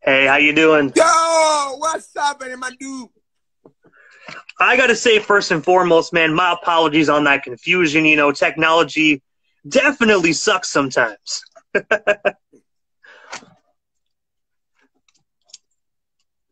Hey, how you doing? Yo, what's happening, my dude? I gotta say, first and foremost, man, my apologies on that confusion. You know, technology definitely sucks sometimes.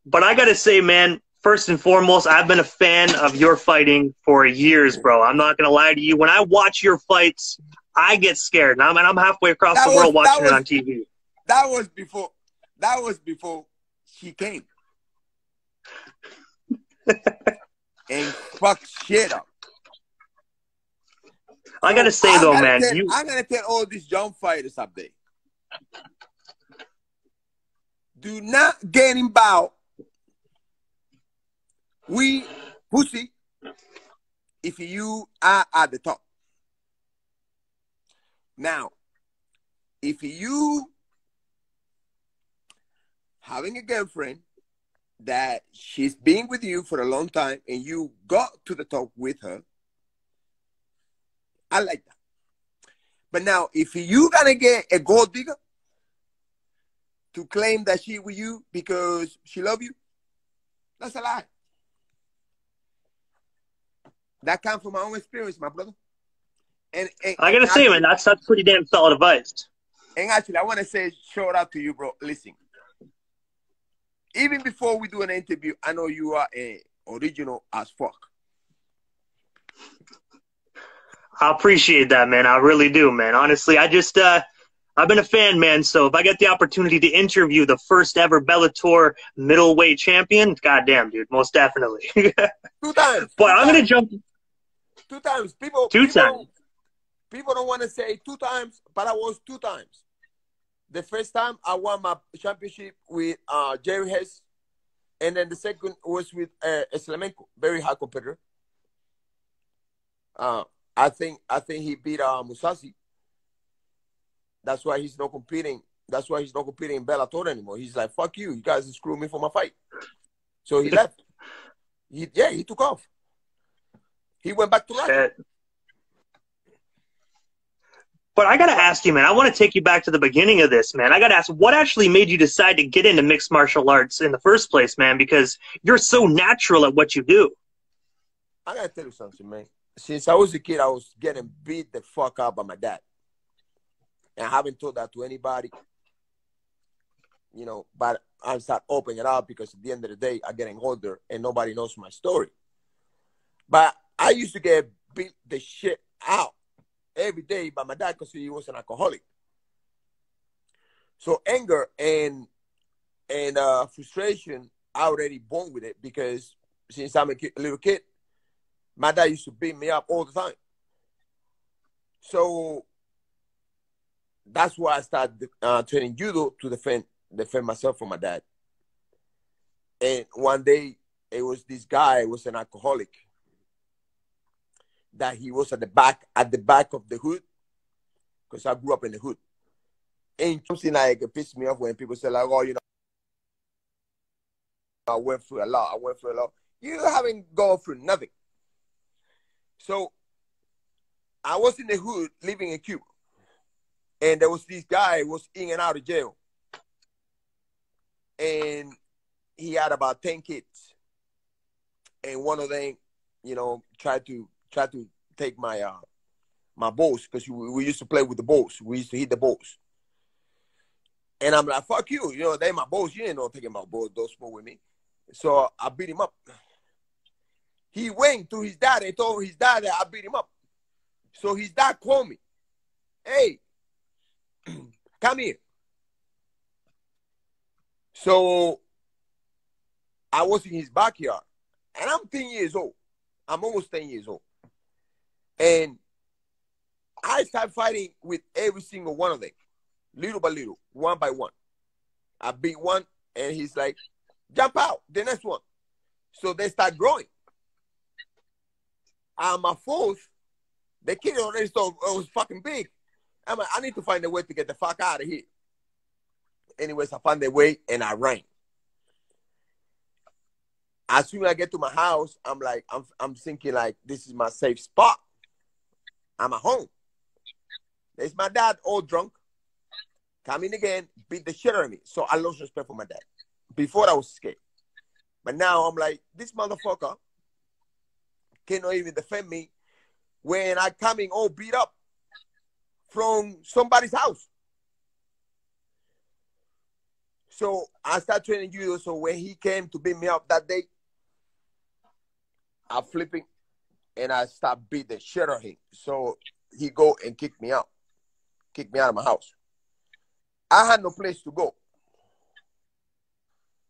But I gotta say, man, first and foremost, I've been a fan of your fighting for years, bro. I'm not gonna lie to you. When I watch your fights, I get scared. And I'm halfway across the world watching it on TV. That was before. That was before she came and fucked shit up. I gotta say though, man, I'm gonna tell all these young fighters up there: do not get in Bout. We pussy if you are at the top. Now, if you having a girlfriend that she's been with you for a long time and you got to the top with her, I like that. But now, if you gonna get a gold digger to claim that she with you because she love you, that's a lie. That comes from my own experience, my brother. And I gotta say, man, that's pretty damn solid advice. And actually, I want to say shout out to you, bro. Listen, even before we do an interview, I know you are a original as fuck. I appreciate that, man. I really do, man. Honestly, I've been a fan, man. So if I get the opportunity to interview the first ever Bellator Middleweight champion, goddamn, dude, most definitely. 2 times. But I'm gonna jump. 2 times. People don't want to say 2 times, but I was 2 times. The first time I won my championship with Jerry Hess, and then the second was with Slamenko, very high competitor. I think he beat Musasi. That's why he's not competing. That's why he's not competing in Bellator anymore. He's like, fuck you. You guys screwed me for my fight. So he left. He took off. He went back to Russia. But I got to ask you, man, I want to take you back to the beginning of this, man. I got to ask, what actually made you decide to get into mixed martial arts in the first place, man? Because you're so natural at what you do. I got to tell you something, man. Since I was a kid, I was getting beat the fuck up by my dad. And I haven't told that to anybody, you know, but I start opening it up because at the end of the day, I'm getting older and nobody knows my story. But I used to get beat the shit out every day by my dad because he was an alcoholic. So anger and frustration, I already born with it because since I'm a little kid, my dad used to beat me up all the time. So that's why I started training judo to defend myself from my dad. And one day, it was this guy was an alcoholic. That he was at the back of the hood, because I grew up in the hood. And something like it pissed me off when people say like, "Oh, you know, I went through a lot. You haven't gone through nothing." So I was in the hood living in Cuba, and there was this guy who was in and out of jail, and he had about 10 kids, and one of them, you know, tried to take my my balls because we used to play with the balls. We used to hit the balls. And I'm like, fuck you. You know, they my balls. You ain't no taking my balls, those balls with me. So I beat him up. He went to his dad and told his dad that I beat him up. So his dad called me. Hey, come here. So I was in his backyard. And I'm 10 years old. I'm almost 10 years old. And I started fighting with every single one of them, little by little, one by one. I beat one, and he's like, jump out, the next one. So they start growing. My fourth, the kid already thought it was fucking big. I'm like, I need to find a way to get the fuck out of here. Anyways, I found a way, and I ran. As soon as I get to my house, I'm like, I'm thinking like, this is my safe spot. I'm at home. There's my dad all drunk. come in again, beat the shit out of me. So I lost respect for my dad. Before I was scared. But now I'm like, this motherfucker cannot even defend me when I coming all beat up from somebody's house. So I started training judo. So when he came to beat me up that day, I'm flipping and I start beat the shit out of him. So he go and kick me out of my house. I had no place to go.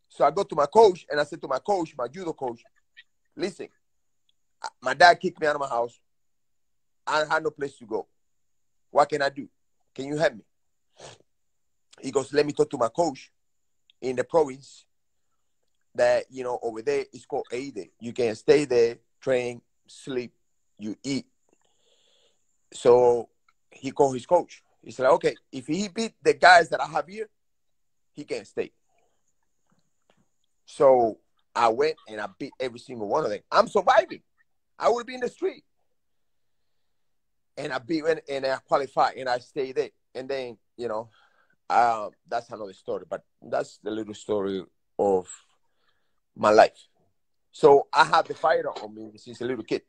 So I go to my coach and I said to my coach, my judo coach, listen, my dad kicked me out of my house. I had no place to go. What can I do? Can you help me? He goes, let me talk to my coach in the province that, you know, over there it's called AIDE. You can stay there, train, sleep, you eat. So he called his coach. He said, okay, if he beat the guys that I have here, he can stay. So I went and I beat every single one of them. I'm surviving. I would be in the street. And I beat and I qualified and I stayed there. And then, you know, that's another story. But that's the little story of my life. So I have the fighter on me since a little kid.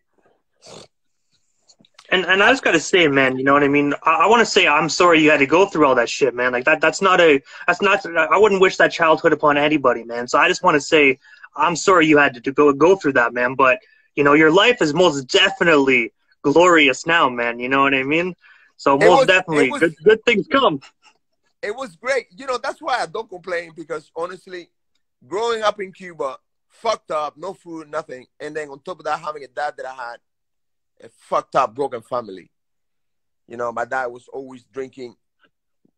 And I just gotta say, man, you know what I mean? I want to say I'm sorry you had to go through all that shit, man. Like that's not. I wouldn't wish that childhood upon anybody, man. So I just want to say I'm sorry you had to go through that, man. But you know, your life is most definitely glorious now, man. You know what I mean? So definitely, good things come. It was great. You know, that's why I don't complain, because honestly, growing up in Cuba, fucked up, no food, nothing, and then on top of that, having a dad that I had, a fucked up, broken family. You know, my dad was always drinking,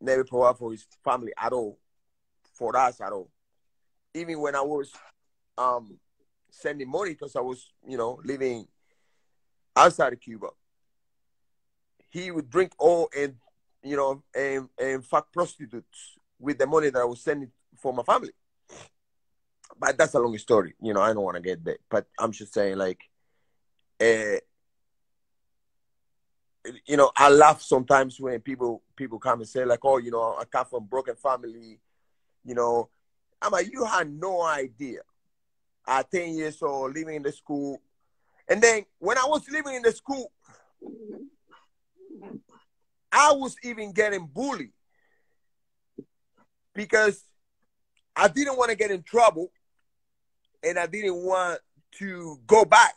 never provide for his family at all, for us at all. Even when I was sending money, because I was, you know, living outside of Cuba, he would drink all and, you know, and fuck prostitutes with the money that I was sending for my family. But that's a long story. You know, I don't want to get there. But I'm just saying, like, you know, I laugh sometimes when people come and say, like, oh, you know, I come from a broken family, you know. I'm like, you had no idea. At 10 years old, living in the school. And then when I was living in the school, I was even getting bullied because I didn't want to get in trouble and I didn't want to go back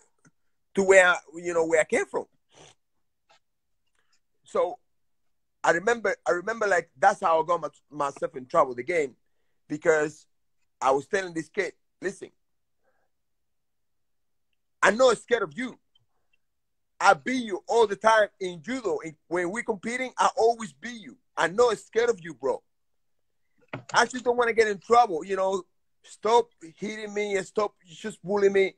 to where I came from. So I remember like that's how I got myself in trouble again, because I was telling this kid, listen, I'm not scared of you. I beat you all the time in judo. When we're competing, I always beat you. I'm not scared of you, bro. I just don't want to get in trouble. You know, stop hitting me and stop just bullying me.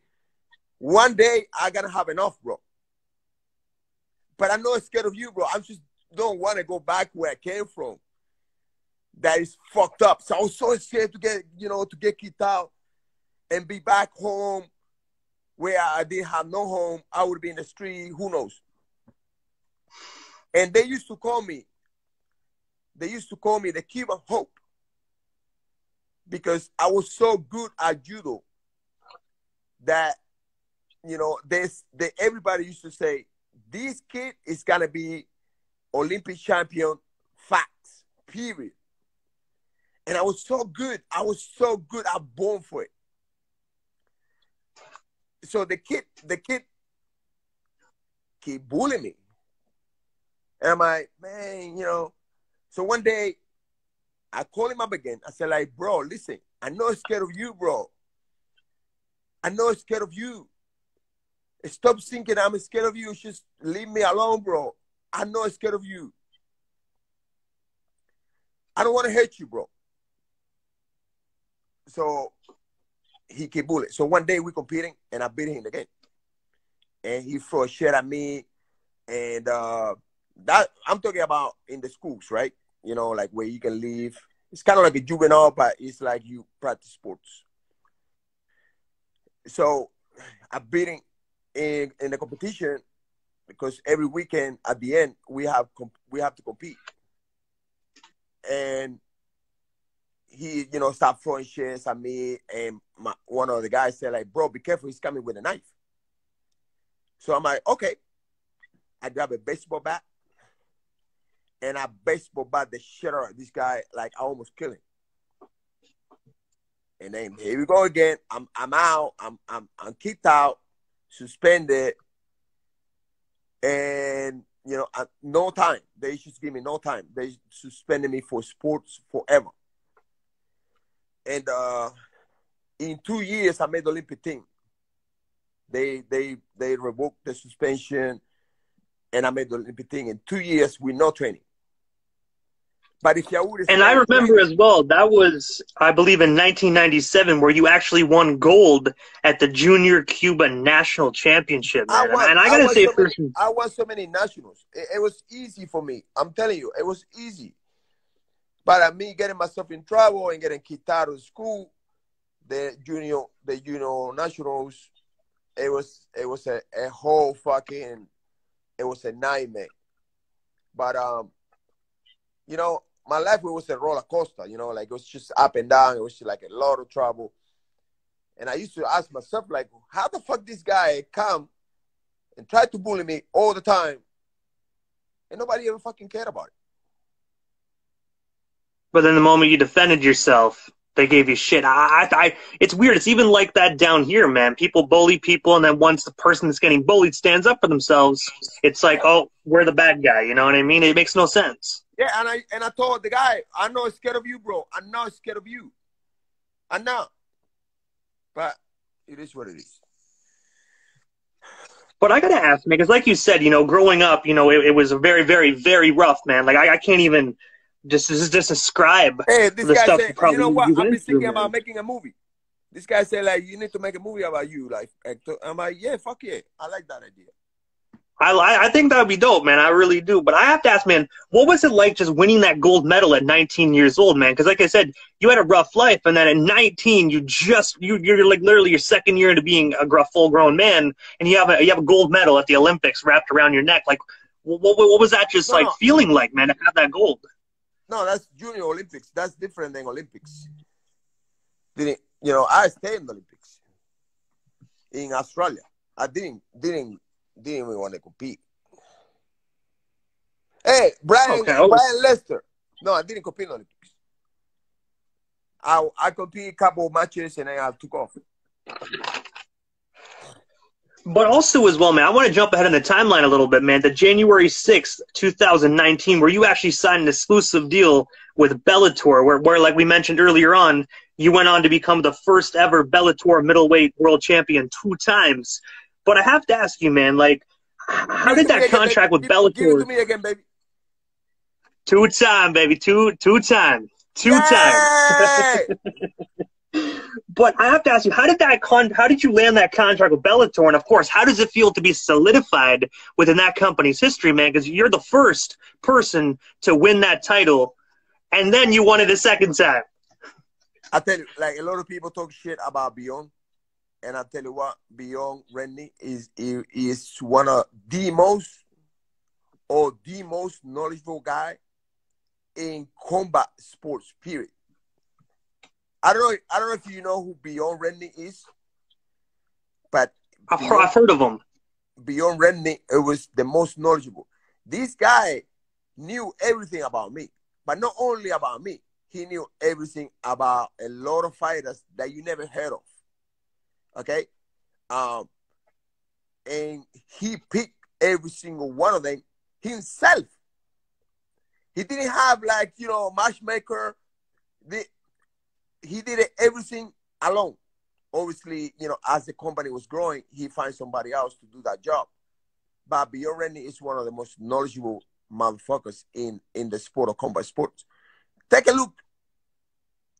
One day, I gotta have enough, bro. But I'm not scared of you, bro. I just don't want to go back where I came from. That is fucked up. So I was so scared to get kicked out and be back home where I didn't have no home. I would be in the street, who knows. And they used to call me the Cuban Hope, because I was so good at judo that, you know, everybody used to say, this kid is going to be Olympic champion, facts, period. And I was so good. I born for it. So the kid keep bullying me. And I'm like, man, you know. So one day, I call him up again. I said, like, bro, listen, I'm not scared of you, bro. I'm not scared of you. Stop thinking I'm scared of you. Just leave me alone, bro. I'm not scared of you. I don't want to hurt you, bro. So he keep bullying. So one day we competing and I beat him again. And he threw shit at me. And that I'm talking about in the schools, right? You know, like where you can leave. It's kind of like a juvenile, but it's like you practice sports. So I beat him in the competition, because every weekend at the end we have to compete. and he, you know, stopped throwing shit at me. And one of the guys said, like, bro, be careful, he's coming with a knife. So I'm like, okay. I grab a baseball bat, and I baseball bat the shit out of this guy, like I almost kill him. And then here we go again. I'm out. I'm kicked out, suspended, and you know, no time. They just give me no time. They suspended me for sports forever. And in 2 years, I made the Olympic team. They revoked the suspension, and I made the Olympic team in 2 years with no training. But if you would, and I remember as well, that was, I believe, in 1997, where you actually won gold at the Junior Cuba National Championship, man. I gotta say, I won so many nationals. It was easy for me. I'm telling you, it was easy. But me getting myself in trouble and getting kicked out of school, the junior nationals, it was a whole fucking, it was a nightmare. But you know, my life was a roller coaster, you know, like it was just up and down. It was just like a lot of trouble. And I used to ask myself, like, how the fuck this guy come and try to bully me all the time and nobody ever fucking cared about it? But then the moment you defended yourself, they gave you shit. It's weird. It's even like that down here, man. People bully people, and then once the person that's getting bullied stands up for themselves, it's like, oh, we're the bad guy. You know what I mean? It makes no sense. Yeah, and I told the guy, I'm not scared of you, bro. I'm not scared of you. I'm not. But it is what it is. But I gotta ask, man, because like you said, you know, growing up, you know, it was a very, very, very rough, man. Like I can't even just describe this the guy stuff said, you know what? I've been thinking man. about making a movie. This guy said, like, you need to make a movie about you, like, Hector. I'm like, yeah, fuck yeah. I like that idea. I think that would be dope, man. I really do. But I have to ask, man, what was it like just winning that gold medal at 19 years old, man? Because like I said, you had a rough life, and then at 19, you're like literally your second year into being a full-grown man, and you have a gold medal at the Olympics wrapped around your neck. Like, what was that just like feeling like, man, to have that gold? No, that's Junior Olympics. That's different than Olympics. You know, I stayed in the Olympics in Australia. I didn't even want to compete. Hey, Brian Lester. No, I didn't compete in the Olympics. I competed a couple of matches and then I took off. But also as well, man, I want to jump ahead in the timeline a little bit, man. The January 6th, 2019, where you actually signed an exclusive deal with Bellator, where like we mentioned earlier on, you went on to become the first ever Bellator Middleweight World Champion 2 times. But I have to ask you, man, like, how did that contract with Bellator? Give it to me again, baby. 2-time, baby. Two time. But I have to ask you, how did you land that contract with Bellator? And of course, how does it feel to be solidified within that company's history, man? Because you're the first person to win that title, and then you won it a second time. I tell you, like, a lot of people talk shit about Beyond. And I tell you what, Beyond Rennie is one of the most knowledgeable guy in combat sports, period. I don't know if you know who Beyond Rennie is, but I've heard of him. Beyond Rennie, it was the most knowledgeable. This guy knew everything about me, but not only about me, he knew everything about a lot of fighters that you never heard of. Okay, and he picked every single one of them himself. He didn't have, like, you know, matchmaker. He did everything alone. Obviously, you know, as the company was growing, he found somebody else to do that job. But Beyond Rennie is one of the most knowledgeable motherfuckers in the sport of combat sports. Take a look.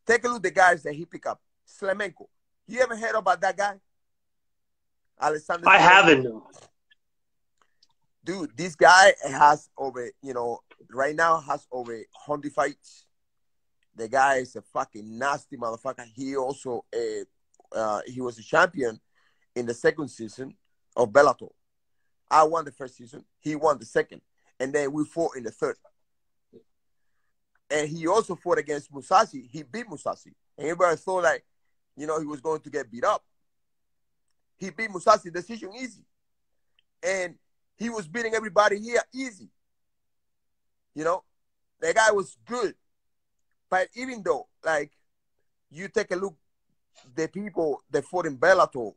Take a look at the guys that he picked up. Slemenko. You ever heard about that guy? Alexander Slemenko? I haven't. Dude, this guy has over, you know, right now has over 100 fights. The guy is a fucking nasty motherfucker. He also, he was a champion in the second season of Bellator. I won the first season. He won the second. And then we fought in the third. And he also fought against Musashi. He beat Musashi. And everybody thought like, he was going to get beat up. He beat Musashi, decision easy. And he was beating everybody here easy. The guy was good. But even though, like, you take a look, the people that fought in Bellator,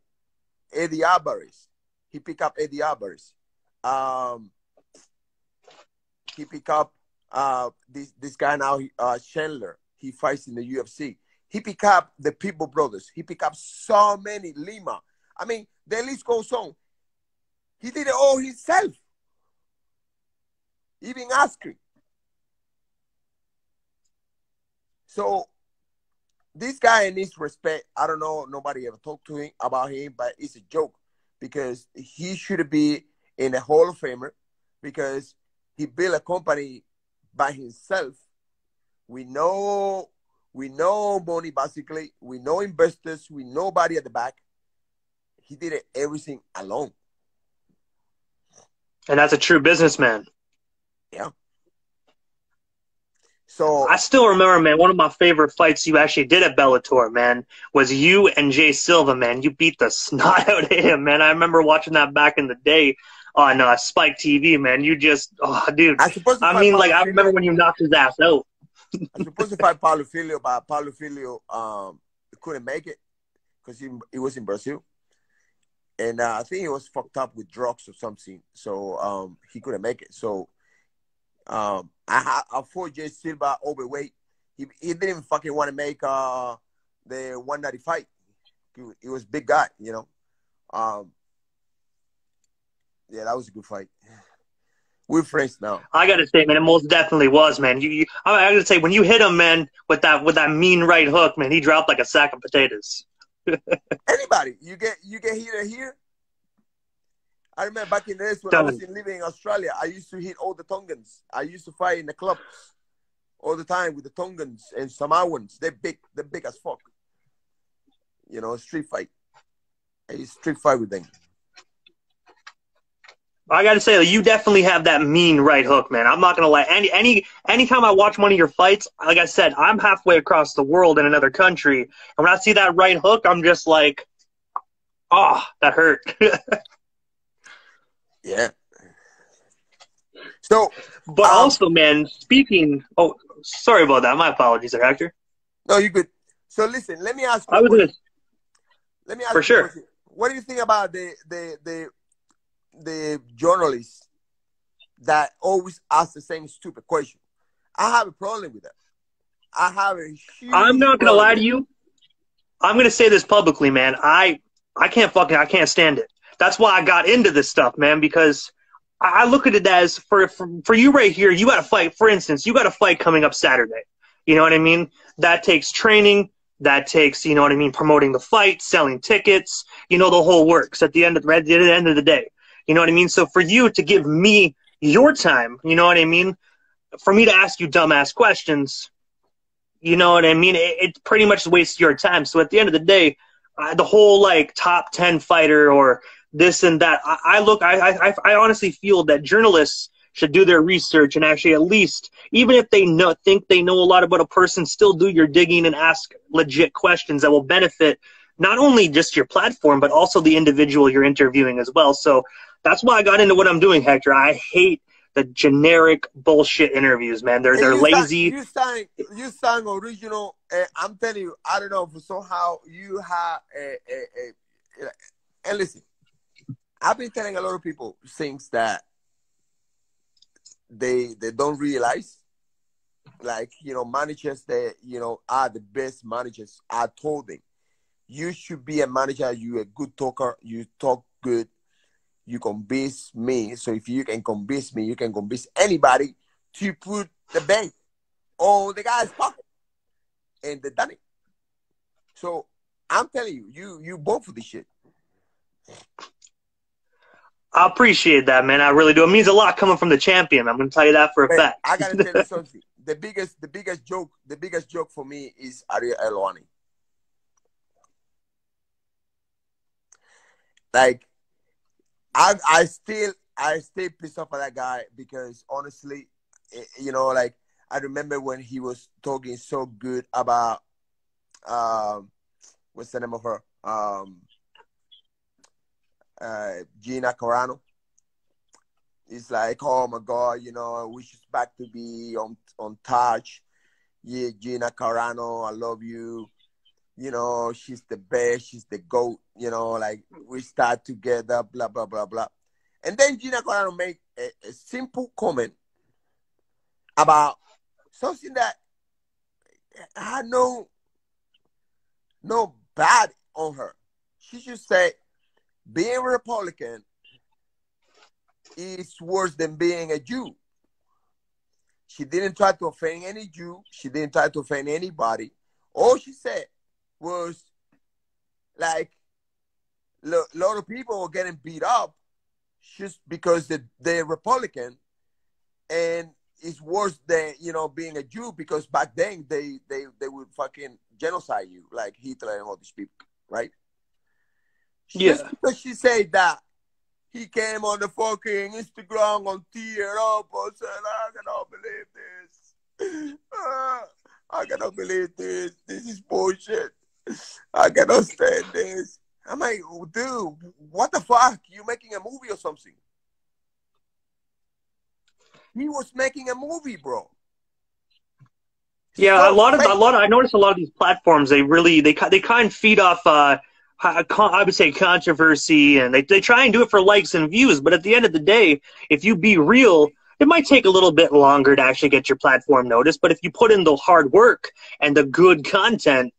Eddie Alvarez, he picked up Eddie Alvarez. He picked up this guy now, Chandler. He fights in the UFC. He picked up the People Brothers. He picked up so many, Lima. I mean, the list goes on. He did it all himself. Even asking. So this guy needs respect. I don't know. Nobody ever talked to him about him, but it's a joke because he should be in a Hall of Famer because he built a company by himself. We know money basically. We know investors. We know nobody at the back. He did everything alone. And that's a true businessman. Yeah. So I still remember, man, one of my favorite fights you actually did at Bellator, man, was you and Jay Silva, man. You beat the snot out of him, man. I remember watching that back in the day on Spike TV, man. You just, oh, dude. I mean, like, I remember when you knocked his ass out. I was supposed to fight Paulo Filho, but Paulo Filho couldn't make it because he was in Brazil. And I think he was fucked up with drugs or something. So he couldn't make it. So I fought Jay Silva overweight. He didn't even fucking want to make the 190 fight. He was a big guy, Yeah, that was a good fight. We're friends now. I gotta say, man, it most definitely was, man. I gotta say, when you hit him, man, with that mean right hook, man, he dropped like a sack of potatoes. Anybody, you get hit here. I remember back in the days when I was living in Australia, I used to hit all the Tongans. I used to fight in the clubs all the time with the Tongans and Samoans. They're big as fuck. Street fight. I used to street fight with them. I got to say, you definitely have that mean right hook, man. I'm not going to lie. Anytime I watch one of your fights, like I said, I'm halfway across the world in another country. And when I see that right hook, I'm just like, oh, that hurt. Yeah. So, but also, man, oh, sorry about that. My apologies, Hector. No, you're good. So listen, let me ask you. Let me ask for you sure. What do you think about the journalists that always ask the same stupid question? I have a problem with that. I have a huge I'm not going to lie to you. I'm going to say this publicly, man. I can't stand it. That's why I got into this stuff, man, because I look at it as for you right here, you got to fight. For instance, you got a fight coming up Saturday. You know what I mean? That takes training. That takes, you know what I mean, promoting the fight, selling tickets, the whole works at the end of the day. You know what I mean? So for you to give me your time, you know what I mean? For me to ask you dumbass questions, you know what I mean? It pretty much wastes your time. So at the end of the day, the whole like top 10 fighter or this and that, I honestly feel that journalists should do their research and actually at least, even if they think they know a lot about a person, still do your digging and ask legit questions that will benefit not only just your platform, but also the individual you're interviewing as well. So that's why I got into what I'm doing, Hector. I hate the generic bullshit interviews, man. They're lazy. You sound original. I'm telling you, I don't know, for somehow you have and listen, I've been telling a lot of people things that they don't realize. Like, managers that, are the best managers. I told them, you should be a manager. You're a good talker. You talk good. You convince me. So if you can convince me, you can convince anybody to put the bank on the guy's pocket. And they done it. So I'm telling you, you born for this shit. I appreciate that, man. I really do. It means a lot coming from the champion. I'm going to tell you that for a fact. I got to tell you something. The biggest joke for me is Ariel Helwani. Like, I still pissed off at that guy because honestly, like, I remember when he was talking so good about what's the name of her? Gina Carano. It's like, oh my God, you know, I wish she's back to be on touch. Yeah, Gina Carano, I love you. You know, she's the best, she's the GOAT, you know, like we start together, blah, blah, blah, blah. And then Gina Carano made a simple comment about something that had no bad on her. She just said, being a Republican is worse than being a Jew. She didn't try to offend any Jew. She didn't try to offend anybody. All she said was, like, a lot of people were getting beat up just because they're Republican, and it's worse than, you know, being a Jew, because back then they would fucking genocide you, like Hitler and all these people, right? Yeah. Just because she said that, he came on the fucking Instagram and teared up and said, I cannot believe this. I cannot believe this. This is bullshit. I cannot stand this. I'm like, dude, what the fuck? You making a movie or something? He was making a movie, bro. Yeah, So I noticed a lot of these platforms, they kind of feed off I would say controversy, and they try and do it for likes and views, but at the end of the day, if you be real, it might take a little bit longer to actually get your platform noticed, but if you put in the hard work and the good content,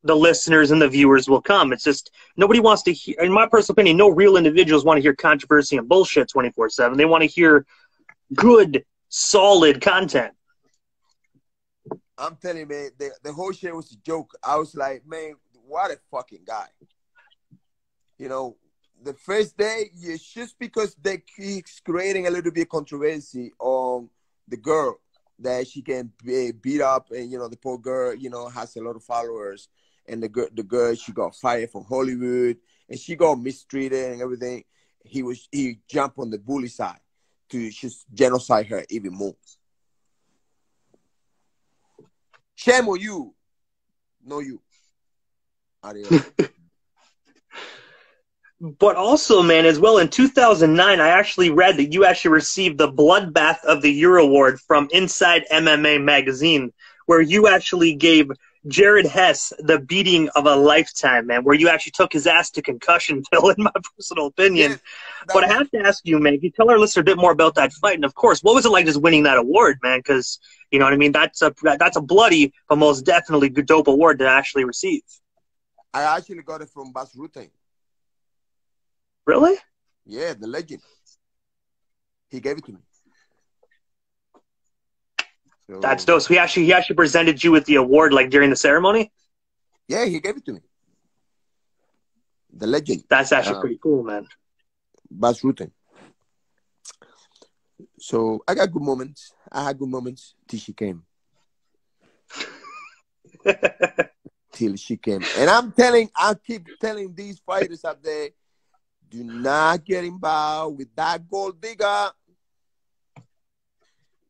the listeners and the viewers will come. It's just, nobody wants to hear, in my personal opinion, no real individuals want to hear controversy and bullshit 24/7. They want to hear good, solid content. I'm telling you, man, the whole shit was a joke. I was like, man, what a fucking guy. You know, the first day, it's just because they keep creating a little bit of controversy on the girl, that she can be beat up, and, you know, the poor girl, you know, has a lot of followers, and the girl, she got fired from Hollywood, and she got mistreated and everything. He jumped on the bully side to just genocide her even more. Shame on you. No, you. Adios. But also, man, as well, in 2009, I actually read that you actually received the Bloodbath of the Year award from Inside MMA magazine, where you actually gave Jared Hess the beating of a lifetime, man, where you actually took his ass to concussion pill, in my personal opinion. Yes, but I have to ask you, man, can you tell our listener a bit more about that fight? And, of course, what was it like just winning that award, man? Because, you know what I mean, that's a bloody but most definitely good dope award to actually receive. I actually got it from Bas Rutten. Really? Yeah, the legend. He gave it to me. So, that's dope. So he actually presented you with the award, like, during the ceremony? Yeah, he gave it to me. The legend. That's actually pretty cool, man. Bas Rutten. So I got good moments. I had good moments till she came. Till she came. And I keep telling these fighters out there, do not get involved with that gold digger.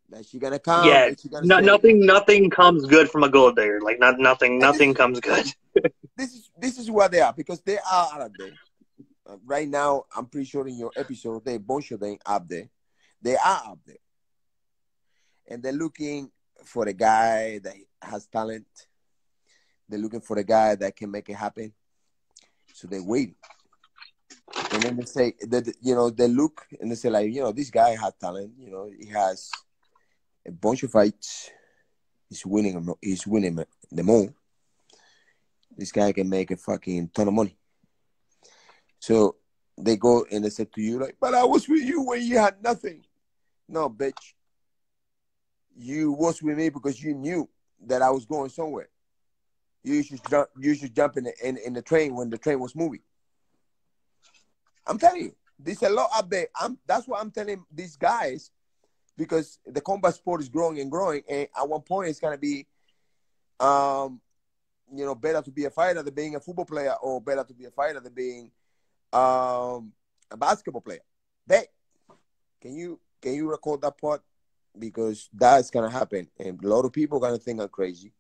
That she gonna come. Yeah, and she gonna say, nothing comes good from a gold digger. Like, nothing comes good. This is what they are, because they are out there. Right now, I'm pretty sure in your episode, they bunch of them up there. They are up there, and they're looking for the guy that has talent. They're looking for the guy that can make it happen. So they're waiting. And then they say that, you know, they look and they say, like, you know, this guy has talent. You know, he has a bunch of fights. He's winning them all. This guy can make a fucking ton of money. So they go and they say to you, like, but I was with you when you had nothing. No, bitch. You was with me because you knew that I was going somewhere. You should jump in the train when the train was moving. I'm telling you, there's a lot up there. That's what I'm telling these guys, because the combat sport is growing and growing, and at one point it's gonna be, you know, better to be a fighter than being a football player, or better to be a fighter than being a basketball player. Can you record that part? because that's gonna happen, and a lot of people are gonna think I'm crazy,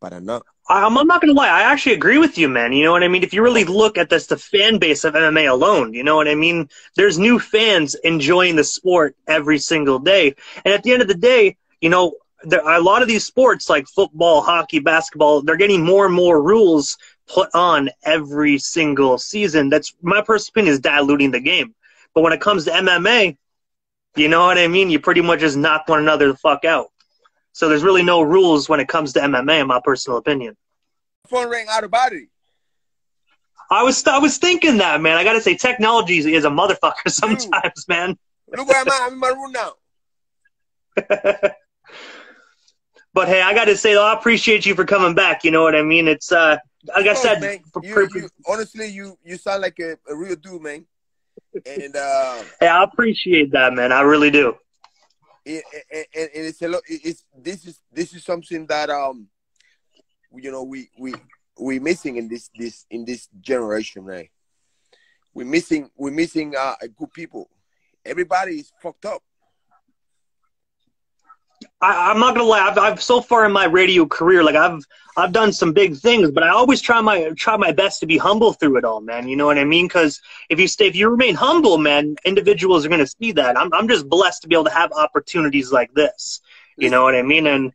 but I'm not. I'm not going to lie. I actually agree with you, man. You know what I mean? If you really look at this, the fan base of MMA alone, you know what I mean? There's new fans enjoying the sport every single day. And at the end of the day, you know, a lot of these sports like football, hockey, basketball, they're getting more and more rules put on every single season. That's my personal opinion, is diluting the game. But when it comes to MMA, you know what I mean? You pretty much just knock one another the fuck out. So there's really no rules when it comes to MMA, in my personal opinion. Phone rang out of body. I was thinking that, man. I gotta say, technology is a motherfucker sometimes, man. Look where I'm at. I'm in my room now. But hey, I gotta say, though, I appreciate you for coming back. You know what I mean? It's like I said, man, honestly, you sound like a real dude, man. And hey, I appreciate that, man. I really do. It's a lot. This is something that you know, we missing in this generation, right? We're missing good people. Everybody is fucked up. I'm not gonna lie. I've so far in my radio career, like I've done some big things, but I always try my best to be humble through it all, man. You know what I mean? Because if you remain humble, man, individuals are gonna see that. I'm just blessed to be able to have opportunities like this. You know what I mean? And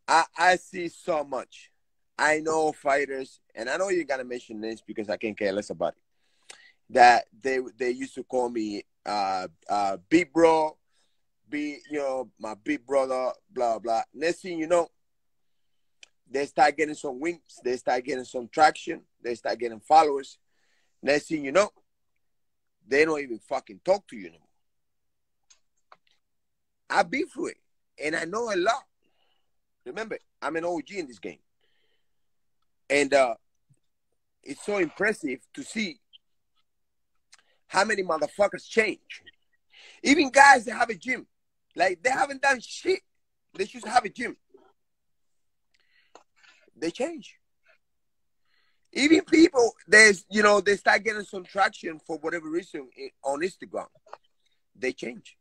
I see so much. I know fighters, and I know you gotta mention names because I can't care less about it. That they used to call me big bro. Be, you know, my big brother, blah, blah. Next thing you know, they start getting some wins. They start getting some traction. They start getting followers. Next thing you know, they don't even fucking talk to you anymore. I've been through it, and I know a lot. Remember, I'm an OG in this game. And it's so impressive to see how many motherfuckers change. Even guys that have a gym. Like, they haven't done shit. They just have a gym. They change. Even people, they start getting some traction for whatever reason on Instagram. They change.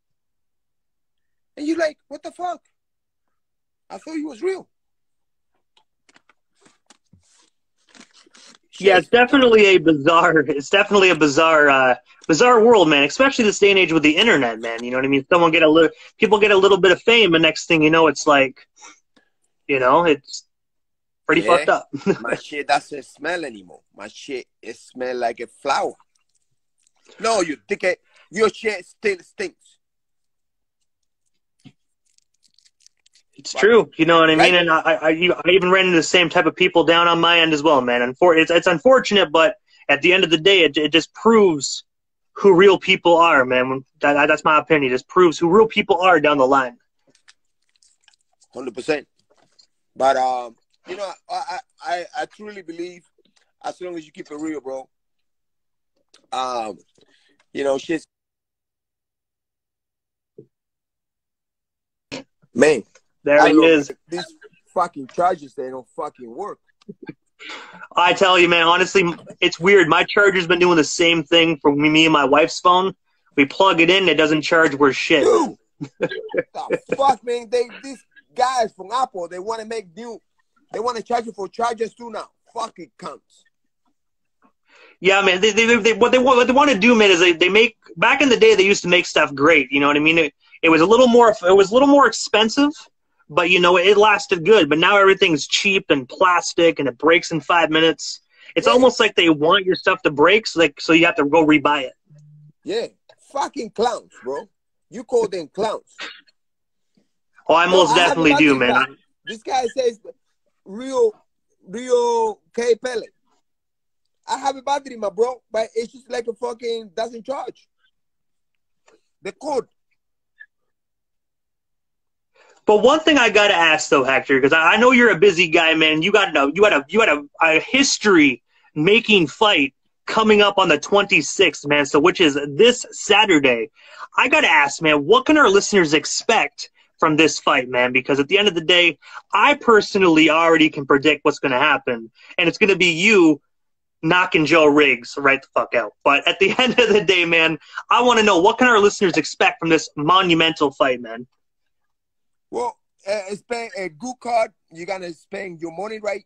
And you're like, what the fuck? I thought he was real. Yeah, it's definitely a bizarre world, man. Especially this day and age with the internet, man. You know what I mean? People get a little bit of fame, and next thing you know, it's like, you know, it's pretty fucked up. My shit doesn't smell anymore. My shit, it smells like a flower. No, you dickhead. Your shit still stinks. It's true, you know what I mean, and I even ran into the same type of people down on my end as well, man. It's unfortunate, but at the end of the day, it just proves who real people are, man. That's my opinion. It just proves who real people are down the line. 100%. But you know, I truly believe, as long as you keep it real, bro. You know, shit's man. There he is. These fucking chargers, they don't fucking work. I tell you, man, honestly, it's weird. My charger's been doing the same thing for me and my wife's phone. We plug it in, it doesn't charge worth shit. Dude, the fuck, man. These guys from Apple, they want to charge you for chargers too now. Fucking cunts. Yeah, man. What they want to do, man, is they make, back in the day they used to make stuff great. You know what I mean? It was a little more expensive. But, you know, it lasted good. But now everything's cheap and plastic, and it breaks in 5 minutes. It's almost like they want your stuff to break, so you have to go rebuy it. Yeah. Fucking clowns, bro. You call them clowns. Oh, I most definitely do, man. This guy says real K pellet. I have a battery, my bro, but it's just like a fucking doesn't charge. The code. But one thing I gotta ask though, Hector, because I know you're a busy guy, man. You gotta know you had a history making fight coming up on the 26th, man. So which is this Saturday. I gotta ask, man, what can our listeners expect from this fight, man? Because at the end of the day, I personally already can predict what's gonna happen, and it's gonna be you knocking Joe Riggs right the fuck out. But at the end of the day, man, I want to know, what can our listeners expect from this monumental fight, man? Well, spend a good card. You're gonna spend your money right.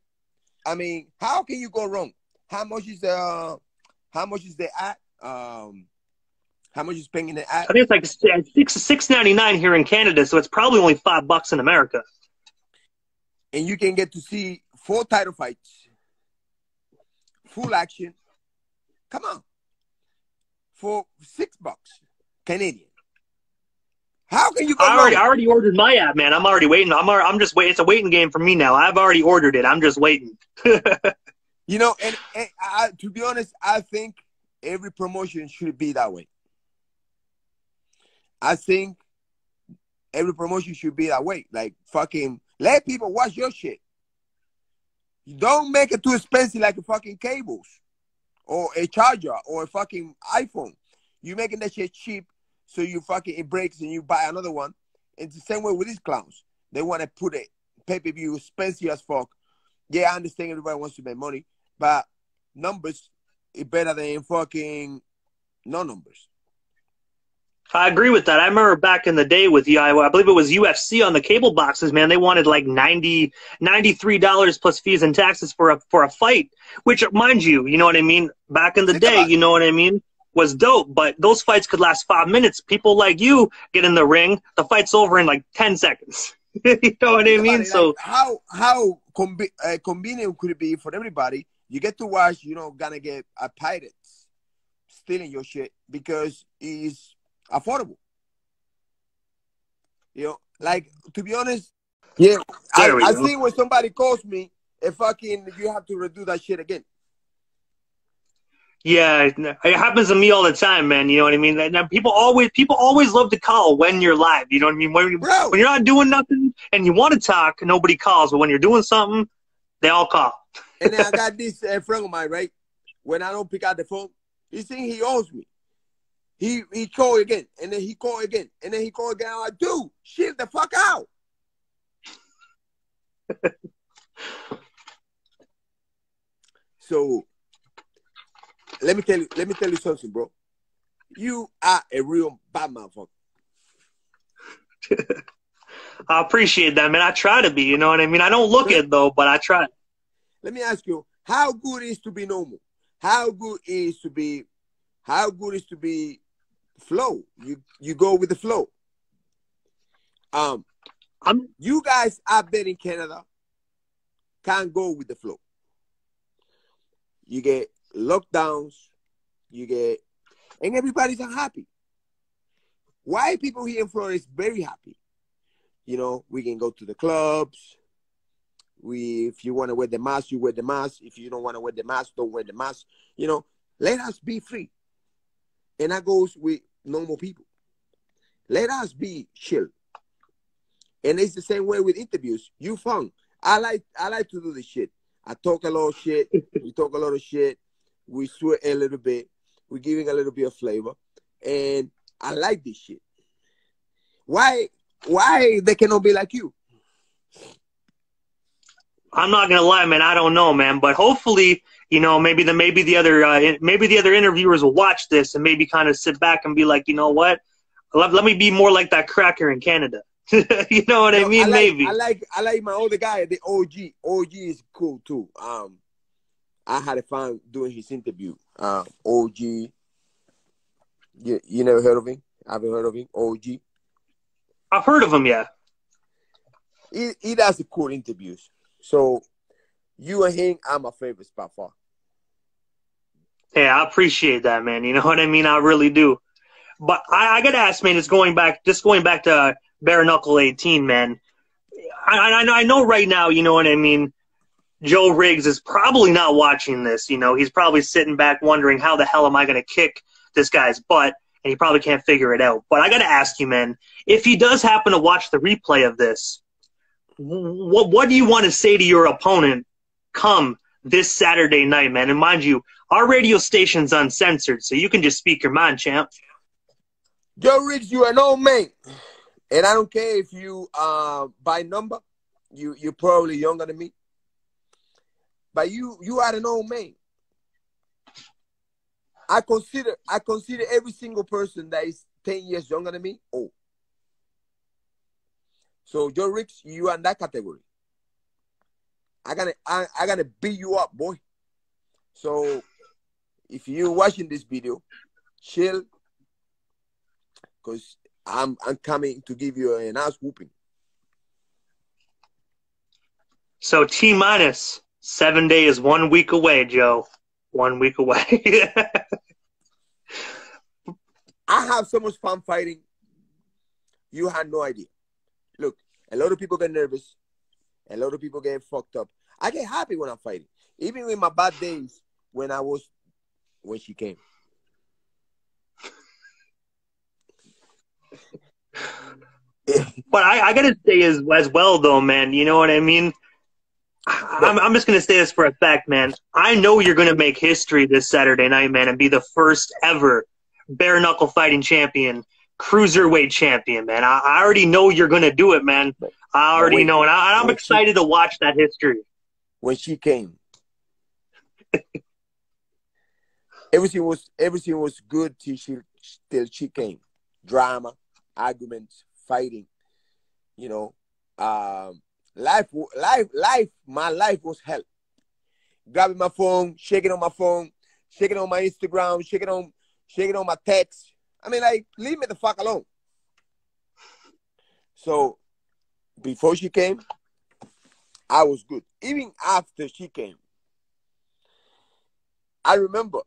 I mean, how can you go wrong? How much is the ad? How much is paying in the ad? I think it's like $6.99 here in Canada, so it's probably only $5 in America. And you can get to see 4 title fights, full action. Come on, for $6 Canadian. How can you go wrong? I already ordered my app, man. I'm already waiting. I'm just waiting. It's a waiting game for me now. I've already ordered it. I'm just waiting. You know, and to be honest, I think every promotion should be that way. I think every promotion should be that way. Like, fucking let people watch your shit. You don't make it too expensive like a fucking cables or a charger or a fucking iPhone. You making that shit cheap so you fucking, it breaks and you buy another one. It's the same way with these clowns. They want to put a pay-per-view expensive as fuck. Yeah, I understand everybody wants to make money, but numbers is better than fucking no numbers. I agree with that. I remember back in the day with I believe it was UFC on the cable boxes, man. They wanted like $93 plus fees and taxes for a fight, which, mind you, you know what I mean? Back in the day, you know what I mean, was dope. But those fights could last 5 minutes. People like you get in the ring, the fight's over in like 10 seconds. You know what I mean? So like how convenient could it be for everybody? You get to watch, you know, gonna get a pirate stealing your shit because it's affordable. You know, like, to be honest, yeah, I see when somebody calls me, if fucking you have to redo that shit again. Yeah, it happens to me all the time, man. You know what I mean? And people always love to call when you're live. You know what I mean? When you're not doing nothing and you want to talk, nobody calls. But when you're doing something, they all call. And then I got this friend of mine, right? When I don't pick out the phone, he thinks he owes me. He called again, and then he called again, and then he called again. I'm like, dude, shit the fuck out. So let me tell you something, bro. You are a real bad motherfucker. I appreciate that, man. I try to be, you know what I mean? I don't look it though, but I try. Let me ask you, how good is to be normal? How good is to be flow? You go with the flow. You guys out there in Canada can't go with the flow. You get lockdowns, and everybody's unhappy. White people here in Florida is very happy. You know, we can go to the clubs. If you want to wear the mask, you wear the mask. If you don't want to wear the mask, don't wear the mask. You know, let us be free. And that goes with normal people. Let us be chill. And it's the same way with interviews. You fun. I like to do this shit. I talk a lot of shit. We talk a lot of shit. We sweat a little bit. We're giving a little bit of flavor. And I like this shit. Why they cannot be like you? I'm not gonna lie, man. I don't know, man. But hopefully, you know, maybe the other interviewers will watch this and maybe kind of sit back and be like, you know what? Let me be more like that cracker in Canada. You know what I mean? Maybe. I like my older guy, the OG. OG is cool too. I had a fun doing his interview. OG. You never heard of him? Haven't heard of him? OG. I've heard of him, yeah. He does the cool interviews. So you and him are my favorites by far. Hey, I appreciate that, man. You know what I mean? I really do. But I gotta ask, man, just going back to Bare Knuckle 18, man. I know right now, you know what I mean? Joe Riggs is probably not watching this. You know, he's probably sitting back wondering, how the hell am I going to kick this guy's butt? And he probably can't figure it out. But I got to ask you, man, if he does happen to watch the replay of this, what do you want to say to your opponent come this Saturday night, man? And mind you, our radio station's uncensored, so you can just speak your mind, champ. Joe Riggs, you are an old man. And I don't care if you by number, you're probably younger than me. But you are an old man. I consider every single person that is 10 years younger than me old. So Joe Ricks, you are in that category. I gotta beat you up, boy. So if you're watching this video, chill, because I'm coming to give you an ass whooping. So T-minus 7 days, 1 week away, Joe. 1 week away. I have so much fun fighting. You had no idea. Look, a lot of people get nervous. A lot of people get fucked up. I get happy when I'm fighting. Even in my bad days when she came. But I gotta say as well, though, man, you know what I mean? I'm just going to say this for a fact, man. I know you're going to make history this Saturday night, man, and be the first ever bare-knuckle fighting champion, cruiserweight champion, man. I already know you're going to do it, man. I already know, and I'm excited to watch that history. When she came, everything was good till she came. Drama, arguments, fighting, you know. My life was hell. Grabbing my phone, shaking on my phone, shaking on my Instagram, shaking on my text. I mean, like, leave me the fuck alone. So, before she came, I was good. Even after she came, I remember,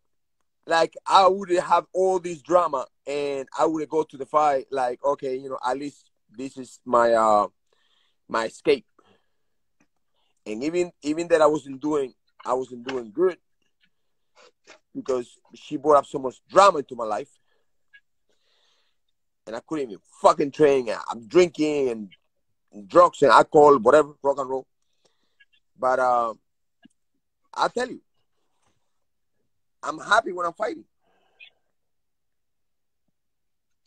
like, I would have all this drama, and I would go to the fight, like, okay, you know, at least this is my my escape. And even that I wasn't doing good because she brought up so much drama into my life, and I couldn't even fucking train. I'm drinking and drugs and alcohol, whatever, rock and roll. But I tell you, I'm happy when I'm fighting.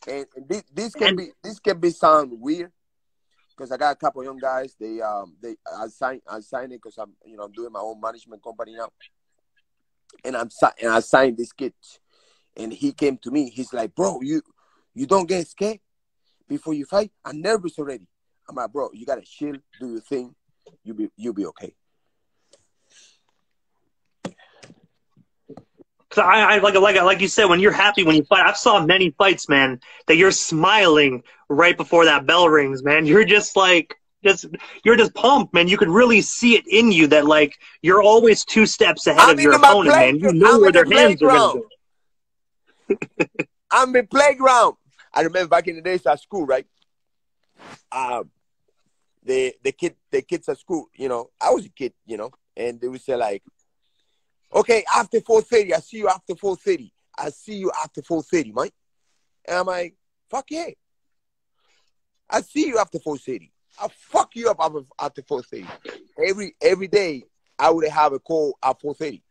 And this can be sound weird. Because I got a couple of young guys, I signed it because I'm doing my own management company now, and I signed this kid, and he came to me. He's like, bro, you don't get scared before you fight. I'm nervous already. I'm like, bro, you gotta chill, do your thing, you'll be okay. Cause I like you said, when you're happy when you fight, I've saw many fights, man, that you're smiling right before that bell rings, man. You're just like, you're just pumped, man. You could really see it in you that, like, you're always 2 steps ahead of your opponent, man. You know where their hands are going to go. I'm in the playground. I remember back in the days at school, right? The kids at school, you know, I was a kid, you know, and they would say like, okay, after 4:30, I see you after 4:30. I see you after 4:30, man. And I'm like, fuck yeah. I see you after 4:30. I'll fuck you up after 4:30. Every day, I would have a call at 4:30.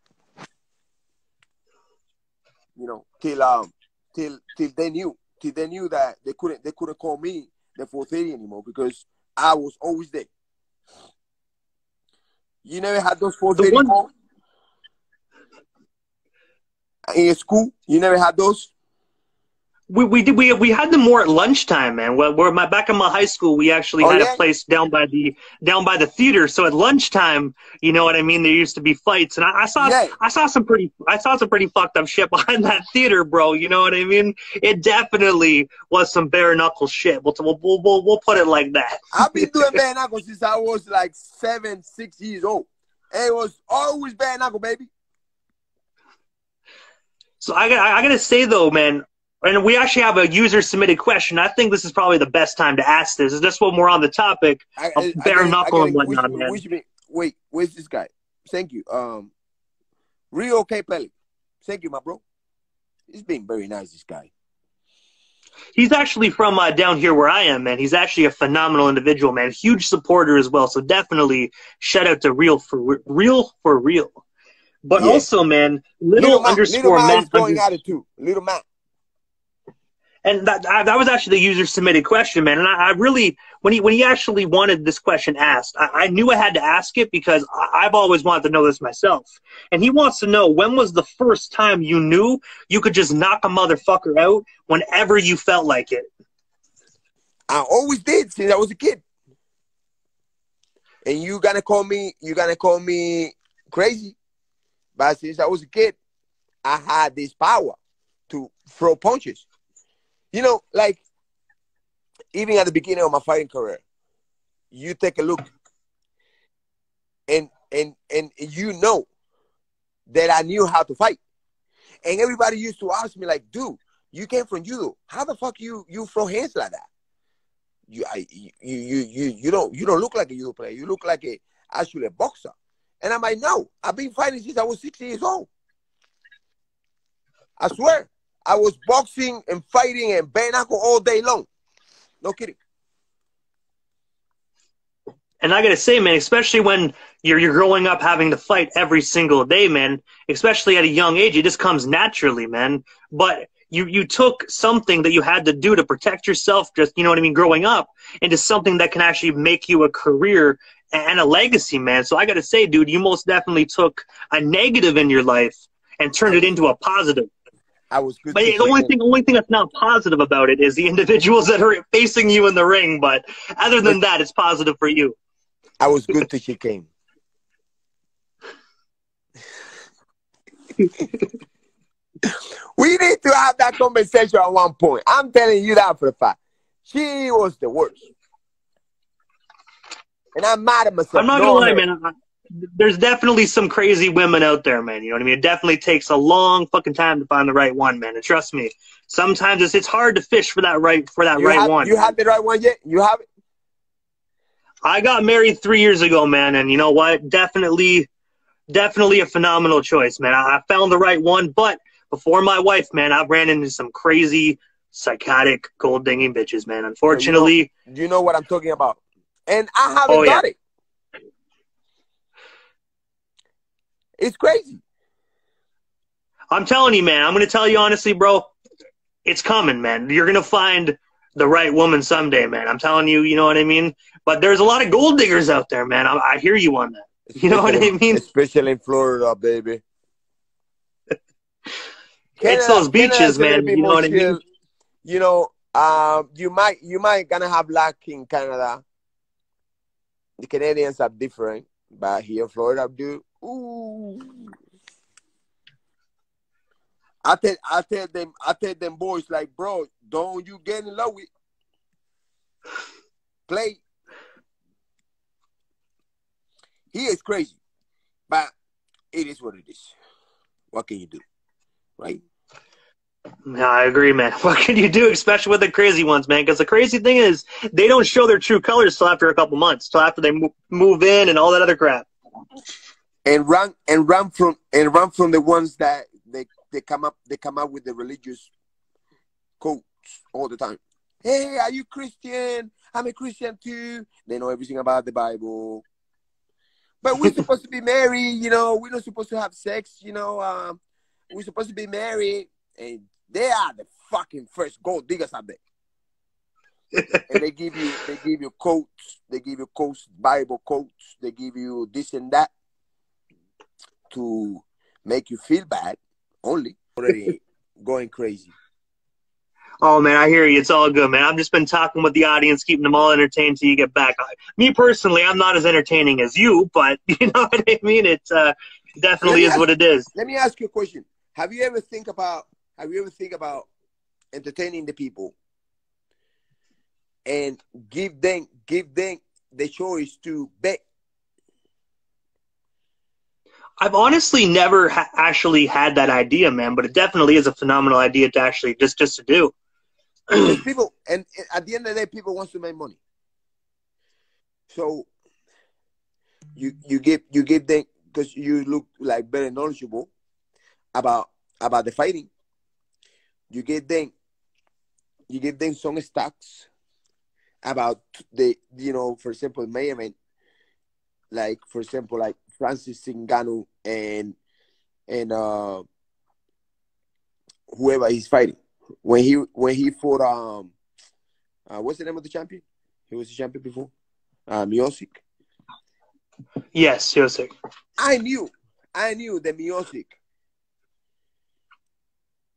You know, till they knew that they couldn't call me at 4:30 anymore because I was always there. You never had those 4:30 calls? In school, you never had those? We did. We had them more at lunchtime, man. Back in my high school, we actually had a place down by the theater. So at lunchtime, you know what I mean. There used to be fights, and I saw some pretty fucked up shit behind that theater, bro. You know what I mean? It definitely was some bare knuckle shit. We'll put it like that. I've been doing bare knuckle since I was like 7, 6 years old. It was always bare knuckle, baby. So I gotta say though, man, and we actually have a user submitted question. I think this is probably the best time to ask this. Is just when we're on the topic of bare knuckle and whatnot, man. Wait, where's this guy? Thank you. Rio okay, Pelly. Thank you, my bro. He's being very nice, this guy. He's actually from down here where I am, man. He's actually a phenomenal individual, man. Huge supporter as well. So definitely shout out to Real for Real. But also, man, little Matt is going at it too. Little Matt. And that was actually the user submitted question, man. And I really, when he actually wanted this question asked, I knew I had to ask it because I've always wanted to know this myself. And he wants to know, when was the first time you knew you could just knock a motherfucker out whenever you felt like it? I always did since I was a kid. And you're gonna call me crazy. But since I was a kid, I had this power to throw punches. You know, like even at the beginning of my fighting career, you take a look and you know that I knew how to fight. And everybody used to ask me like, dude, you came from judo. How the fuck you throw hands like that? You don't look like a judo player. You look like actually a boxer. And I'm like, no, I've been fighting since I was 16 years old. I swear. I was boxing and fighting and bare knuckle all day long. No kidding. And I gotta say, man, especially when you're growing up having to fight every single day, man, especially at a young age, it just comes naturally, man. But you took something that you had to do to protect yourself, just, you know what I mean, growing up, into something that can actually make you a career and a legacy, man. So I gotta say, dude, you most definitely took a negative in your life and turned it into a positive. I was good. But the only thing that's not positive about it is the individuals that are facing you in the ring. But other than that, it's positive for you. I was good till she came. We need to have that conversation at one point. I'm telling you that for a fact. She was the worst. And I'm mad at myself. I'm not going to lie, man. There's definitely some crazy women out there, man. You know what I mean? It definitely takes a long fucking time to find the right one, man. And trust me, sometimes it's hard to fish for that right one. You have the right one yet? You have it? I got married 3 years ago, man. And you know what? Definitely a phenomenal choice, man. I found the right one. But before my wife, man, I've ran into some crazy, psychotic, gold-digging bitches, man. Unfortunately. You know what I'm talking about. And I haven't got it. It's crazy. I'm telling you, man. I'm going to tell you honestly, bro. It's coming, man. You're going to find the right woman someday, man. I'm telling you, you know what I mean? But there's a lot of gold diggers out there, man. I hear you on that. You know what I mean? Especially in Florida, baby. It's those beaches, man. You know what I mean? You know, you might gonna have luck in Canada. The Canadians are different, but here in Florida, dude. Ooh. I tell them boys like, bro, don't you get in love with play. He is crazy, but it is what it is. What can you do, right? Yeah, I agree, man. What can you do, especially with the crazy ones, man? Because the crazy thing is, they don't show their true colors till after a couple months, till after they move in and all that other crap. And run from the ones that they come up with the religious quotes all the time. Hey, are you Christian? I'm a Christian too. They know everything about the Bible. But we're supposed to be married, you know. We're not supposed to have sex, you know. We're supposed to be married, and they are the fucking first gold diggers out there. And they give you quotes, Bible quotes. They give you this and that to make you feel bad. Only already going crazy. Oh, man, I hear you. It's all good, man. I've just been talking with the audience, keeping them all entertained till you get back. Me, personally, I'm not as entertaining as you, but you know what I mean? It definitely is what it is. Let me ask you a question. Have you ever think about entertaining the people and give them the choice to bet? I've honestly never actually had that idea, man, but it definitely is a phenomenal idea to actually just to do. People, and at the end of the day, people want to make money. So you give them, because you look like very knowledgeable about the fighting. You give them some stocks about the, you know, for example, main event, like for example, like Francis Ngannou and whoever he's fighting. When he fought what's the name of the champion? He was the champion before. Miocic. Yes, Miocic. I knew that Miocic.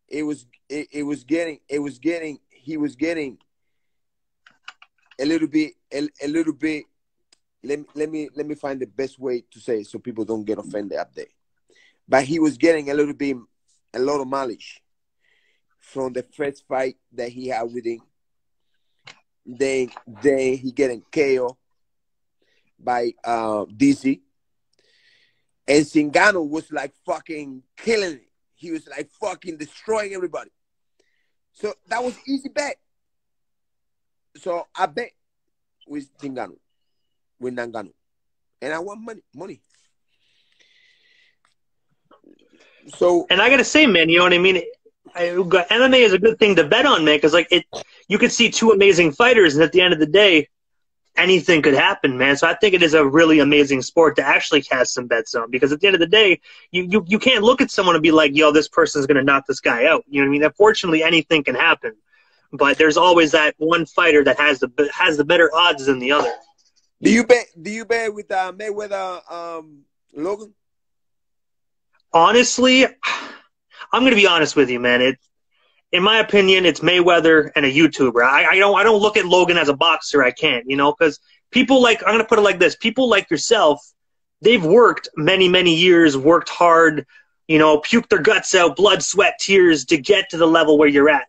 He was getting a little bit, let me find the best way to say it so people don't get offended up there. But he was getting a lot of mileage from the first fight that he had with him. Then he getting KO by DC. And Zingano was like fucking killing it. He was like fucking destroying everybody. So that was easy bet. So I bet with Zingano, with Nangano. And I won money. So, and I gotta say, man, you know what I mean? MMA is a good thing to bet on, man, because like you could see two amazing fighters, and at the end of the day, anything could happen, man. So I think it is a really amazing sport to actually cast some bets on, because at the end of the day, you can't look at someone and be like, yo, this person's gonna knock this guy out. You know what I mean? Unfortunately, anything can happen, but there's always that one fighter that has the better odds than the other. Do you bet with Mayweather, Logan? Honestly, I'm gonna be honest with you, man. In my opinion, it's Mayweather and a YouTuber. I don't look at Logan as a boxer. I can't, you know, because people like, I'm gonna put it like this: people like yourself, they've worked many years, worked hard, you know, puked their guts out, blood, sweat, tears to get to the level where you're at.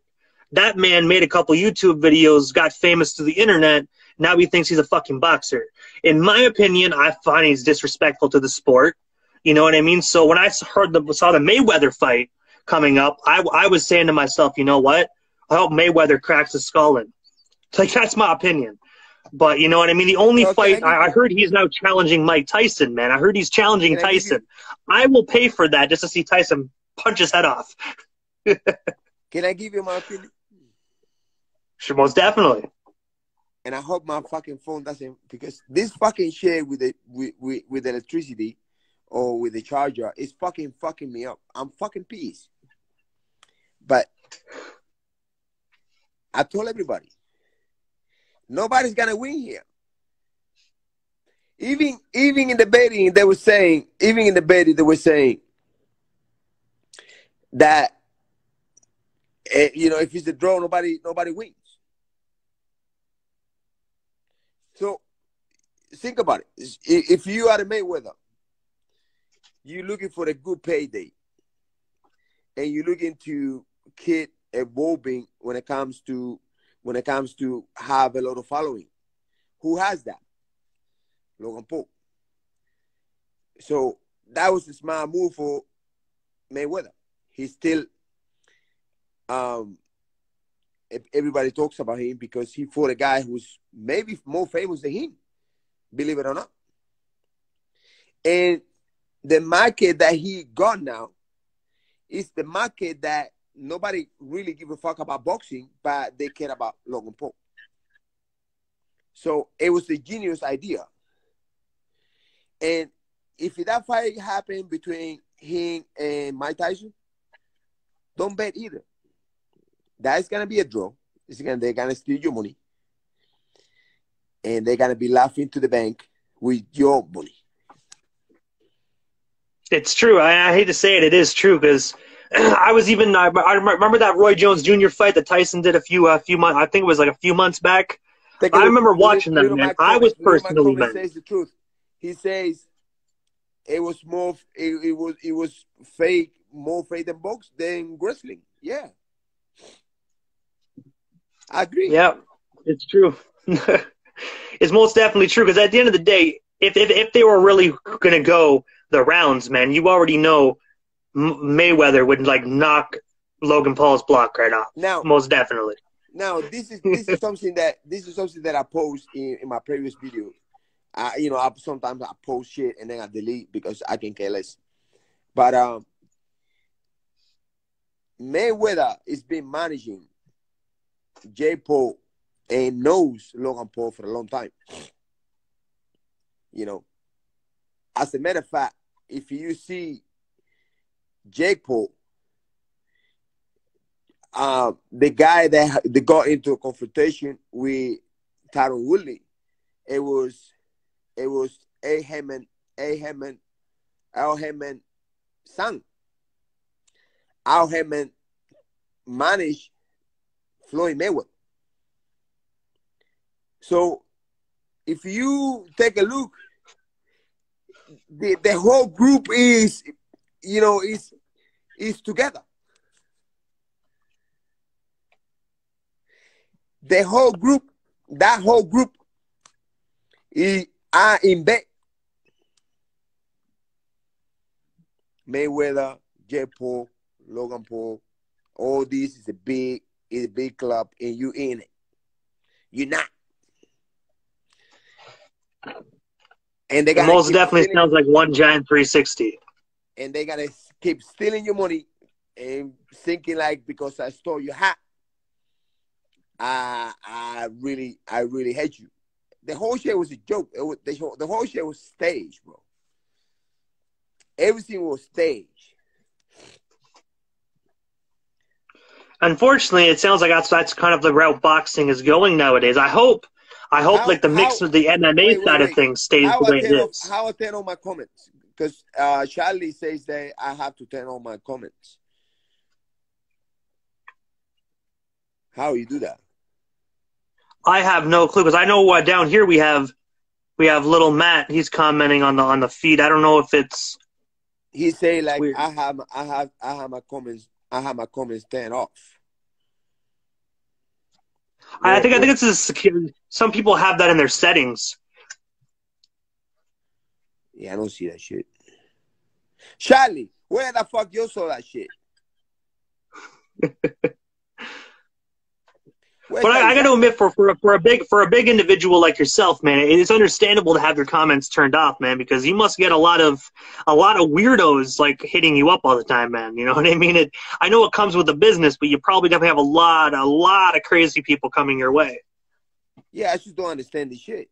That man made a couple YouTube videos, got famous to the internet. Now he thinks he's a fucking boxer. In my opinion, I find he's disrespectful to the sport. You know what I mean? So when I saw the Mayweather fight coming up, I was saying to myself, you know what? I hope Mayweather cracks his skull in. Like, that's my opinion. But you know what I mean? The only fight, I heard he's now challenging Mike Tyson, man. I heard he's challenging Tyson. I will pay for that just to see Tyson punch his head off. Can I give you my opinion? Sure, most definitely. And I hope my fucking phone doesn't, because this fucking shit with electricity or with the charger is fucking me up. I'm fucking pissed. But I told everybody, nobody's gonna win here. Even in the betting, they were saying that you know, if it's a draw, nobody wins. So think about it. If you are a Mayweather, you're looking for a good payday, and you're looking to keep evolving when it comes to have a lot of following. Who has that? Logan Paul. So that was a smart move for Mayweather. He's still everybody talks about him because he fought a guy who's maybe more famous than him, believe it or not. And the market that he got now is the market that nobody really give a fuck about boxing, but they care about Logan Paul. So it was a genius idea. And if that fight happened between him and Mike Tyson, don't bet either. That's going to be a draw. They're going to steal your money. And they're going to be laughing to the bank with your money. It's true. I hate to say it. It is true, because I remember that Roy Jones Jr. fight that Tyson did a few months. I think it was like a few months back. I remember watching them, man. I was personally, man. Says the truth. He says it was fake, more fake than box than wrestling. Yeah, I agree. Yeah, it's true. It's most definitely true, because at the end of the day, if they were really going to go the rounds, man, you already know Mayweather would like knock Logan Paul's block right off. Now, most definitely. Now, this is something that I post in my previous video. You know, sometimes I post shit and then I delete because I can care less. But Mayweather has been managing Jake Paul and knows Logan Paul for a long time. You know, as a matter of fact, if you see Jake Paul, the guy that they got into a confrontation with Tyron Woodley, it was Al Hammond son. Al Hammond managed Floyd Mayweather. So if you take a look, the whole group is, you know, is together. The whole group, that whole group, are in bed. Mayweather, Jake Paul, Logan Paul, all this is a big club, and you in it. You're not. And they got most definitely sounds like one giant 360. And they gotta keep stealing your money and thinking like, because I stole your hat, I really hate you. The whole shit was a joke. The whole shit was staged, bro. Everything was staged. Unfortunately, it sounds like that's kind of the route boxing is going nowadays. I hope like the mix with the MMA side of things stays the way it is. How I turn on my comments? Because Charlie says that I have to turn on my comments. How you do that? I have no clue, because I know down here we have little Matt. He's commenting on the feed. I don't know if it's. He say like weird. I have my comments turned off. I think it's a security. Some people have that in their settings. Yeah, I don't see that shit. Charlie, where the fuck you saw that shit? But I got to admit, for a big individual like yourself, man, it's understandable to have your comments turned off, man, because you must get a lot of weirdos like hitting you up all the time, man. You know what I mean? I know it comes with the business, but you probably definitely have a lot of crazy people coming your way. Yeah, I just don't understand the shit.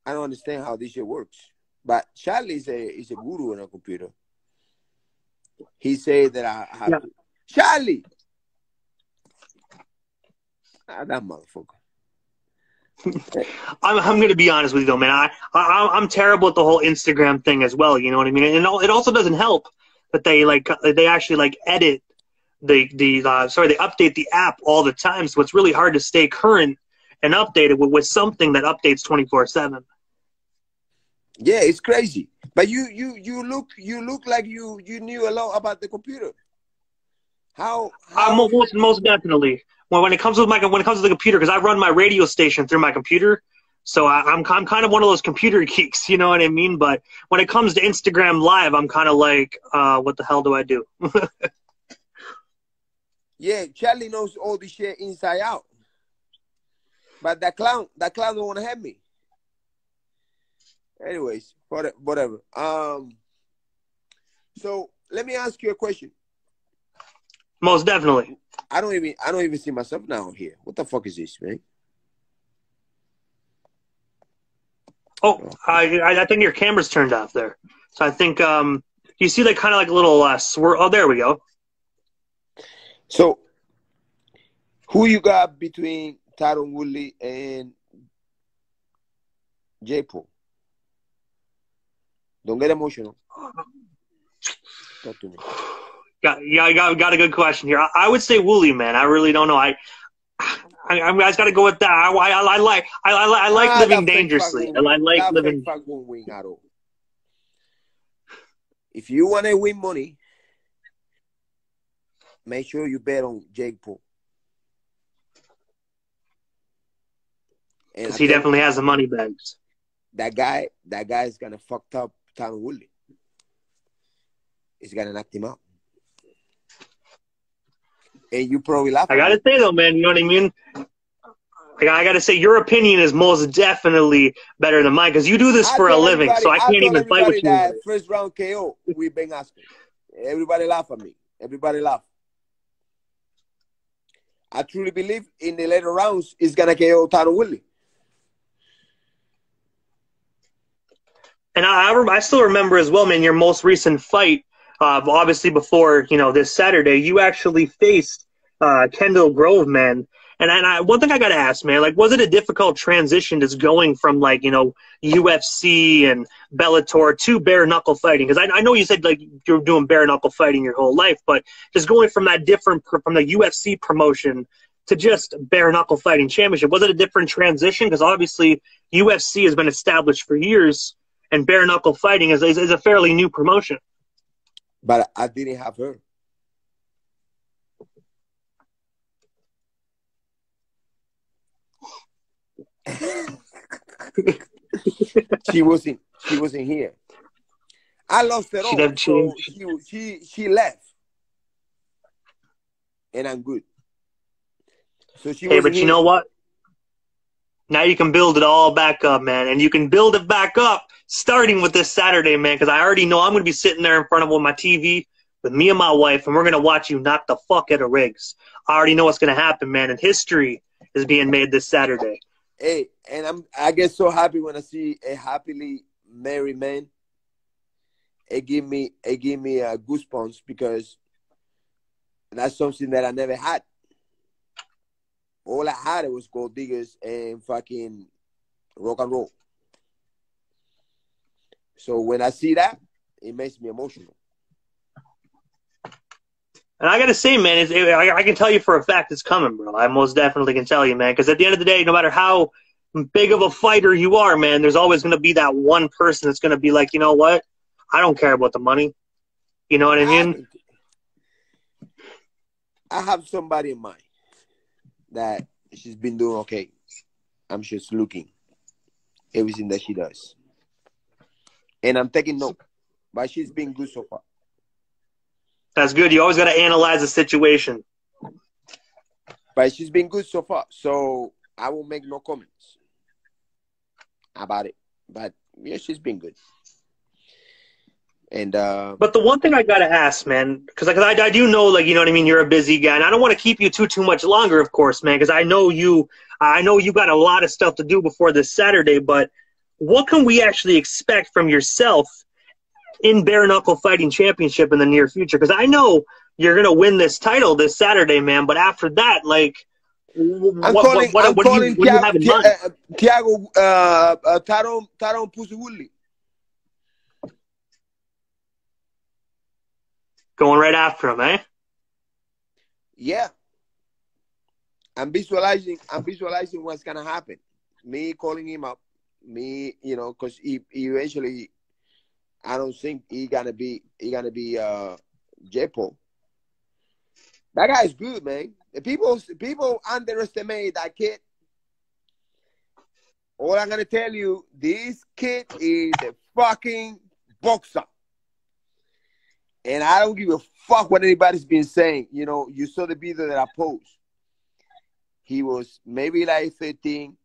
I don't understand how this shit works. But Charlie is a guru on a computer. He said that I have to. Charlie! That motherfucker. I'm going to be honest with you, though, man. I'm terrible at the whole Instagram thing as well, you know what I mean? And it also doesn't help that they actually edit they update the app all the time, so it's really hard to stay current and updated with something that updates 24/7. Yeah, it's crazy. But you look like you knew a lot about the computer. How most definitely. When it comes to the computer, because I run my radio station through my computer, so I'm kind of one of those computer geeks, you know what I mean? But when it comes to Instagram Live, I'm kind of like, what the hell do I do? Yeah, Charlie knows all this shit inside out. But that clown don't want to have me. Anyways, whatever. So let me ask you a question. Most definitely. I don't even see myself now here. What the fuck is this, man? Oh, I think your camera's turned off there. So I think you see like kind of like a little swirl. Oh, there we go. So who you got between Tyron Woodley and J. Paul? Don't get emotional. Talk to me. I got a good question here. I would say Wooly, man. I really don't know. I just got to go with that. I like living dangerously. I like living. Won't win at all. If you want to win money, make sure you bet on Jake Paul. Because he definitely has the money bags. That guy is gonna fuck up Tyron Woodley. He's gonna knock him out. And you probably laugh. I gotta say though, man, you know what I mean? I gotta say your opinion is most definitely better than mine, because you do this for a living, so I can't even fight with you. First round KO, we've been asking. Everybody laugh at me. Everybody laugh. I truly believe in the later rounds is gonna KO Tyron Woodley. And I still remember as well, man, your most recent fight. Obviously, before this Saturday, you actually faced Kendall Grove, man. And one thing I gotta ask, man, like, was it a difficult transition just going from UFC and Bellator to bare knuckle fighting? Because I know you said like you're doing bare knuckle fighting your whole life, but just going from that from the UFC promotion to just bare knuckle fighting championship? Was it a different transition? Because obviously UFC has been established for years, and bare knuckle fighting is a fairly new promotion. But I didn't have her. She wasn't here. I lost it all. So she left. And I'm good. So she Hey, but you know what? Now you can build it all back up, man. And you can build it back up starting with this Saturday, man, because I already know I'm going to be sitting there in front of my TV with me and my wife, and we're going to watch you knock the fuck out of Riggs. I already know what's going to happen, man, and history is being made this Saturday. Hey, and I get so happy when I see a happily married man. It give me goosebumps because that's something that I never had. All I had was gold diggers and fucking rock and roll. So when I see that, it makes me emotional. And I got to say, man, I can tell you for a fact it's coming, bro. I most definitely can tell you, man, because at the end of the day, no matter how big of a fighter you are, man, there's always going to be that one person that's going to be like, you know what? I don't care about the money. You know what I mean? I have somebody in mind that she's been doing okay. I'm just looking everything that she does. And I'm taking note. But she's been good so far. That's good. You always got to analyze the situation. But she's been good so far. So I will make no comments about it. But yeah, she's been good. And but the one thing I gotta ask, man, because I do know, like, you know what I mean, you're a busy guy, and I don't want to keep you too much longer, of course, man, because I know you got a lot of stuff to do before this Saturday. But what can we actually expect from yourself in bare knuckle fighting championship in the near future? Because I know you're gonna win this title this Saturday, man. But after that, like, what do you have in mind? Thiago Taron Pusuwuli. Going right after him, eh? Yeah. I'm visualizing what's gonna happen. Me calling him up. Me, you know, because he eventually, I don't think he gonna be J-Paul. That guy's good, man. The people underestimate that kid. All I'm gonna tell you, this kid is a fucking boxer. And I don't give a fuck what anybody's been saying. You know, you saw the video that I posted. He was maybe like 13.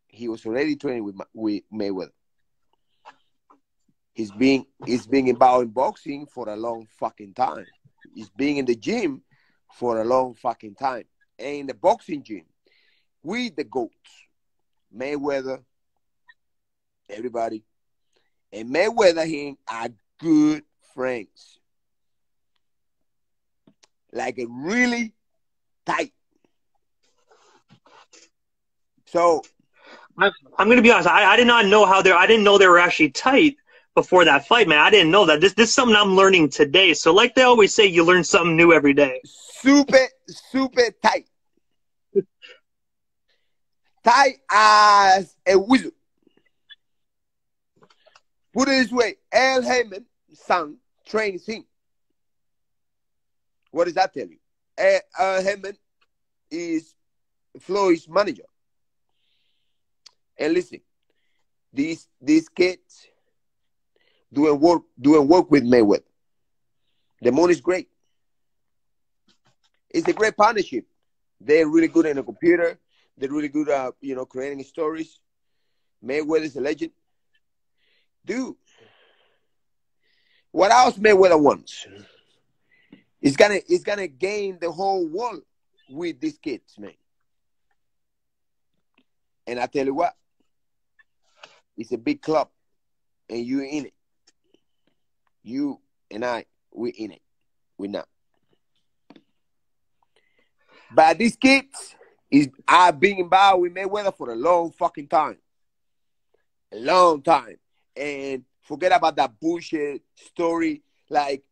He was already training with Mayweather. He's been involved in boxing for a long fucking time. He's been in the gym for a long fucking time. And in the boxing gym, with the GOATs, Mayweather, everybody. And Mayweather him are good friends. Like a really tight. So I'm going to be honest. I did not know I didn't know they were actually tight before that fight, man. I didn't know that. This is something I'm learning today. So like they always say, you learn something new every day. Super tight. Tight as a wizard. Put it this way, El Heyman's son trains him. What does that tell you? El Heyman is Floyd's manager. And listen, these kids doing work with Mayweather. The money's great. It's a great partnership. They're really good in the computer. They're really good at, you know, creating stories. Mayweather's a legend. Dude, what else Mayweather wants? He's gonna gain the whole world with these kids, man. And I tell you what, it's a big club, and you in it. You and I, we in it. We're not. But these kids I've been involved with Mayweather for a long fucking time. A long time. And forget about that bullshit story. Like,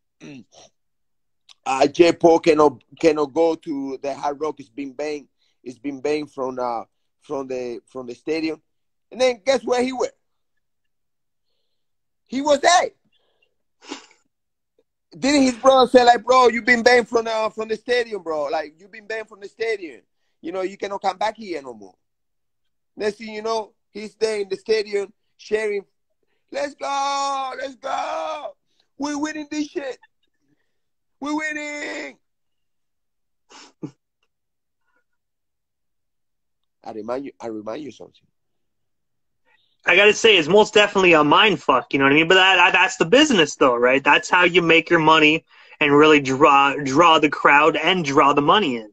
J. Paul cannot go to the Hard Rock. It's been banned. It's been banned from the stadium. And then guess where he went? He was there. Didn't his brother say, like, bro, you've been banned from the stadium, bro? Like, you've been banned from the stadium. You know, you cannot come back here no more. Next thing you know, he's there in the stadium sharing. Let's go. Let's go. We're winning this shit. We're winning. I remind you something. I gotta say, it's most definitely a mind fuck, you know what I mean? But that's the business, though, right? That's how you make your money and really draw the crowd and draw the money in.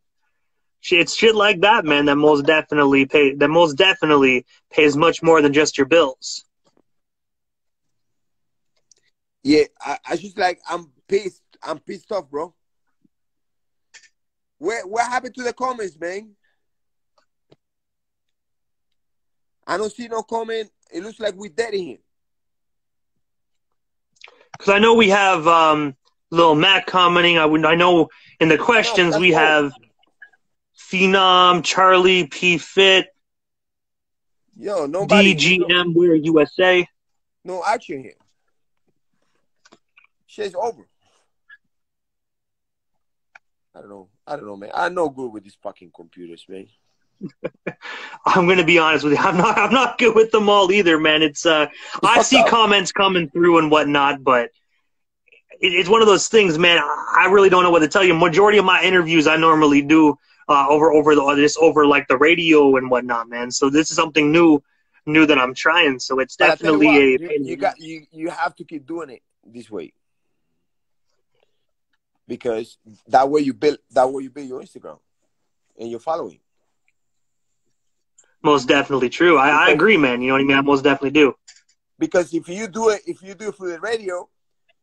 It's shit like that, man, that most definitely pays much more than just your bills. Yeah, I just like, I'm pissed. I'm pissed off, bro. What happened to the comments, man? I don't see no comment. It looks like we're dead in here. Because I know we have Lil Mac commenting. I know in the questions we have Phenom, Charlie, P Fit, yo, nobody. DGM, We're USA. No action here. Shit's over. I don't know, man. I'm no good with these fucking computers, man. I'm gonna be honest with you. I'm not good with them all either, man. It's I see comments coming through and whatnot, but it's one of those things, man. I really don't know what to tell you. Majority of my interviews I normally do over like the radio and whatnot, man. So this is something new that I'm trying. So it's definitely you have to keep doing it this way, because that way you build your Instagram and your following. Most definitely true. I agree, man. You know what I mean? I most definitely do. Because if you do it through the radio,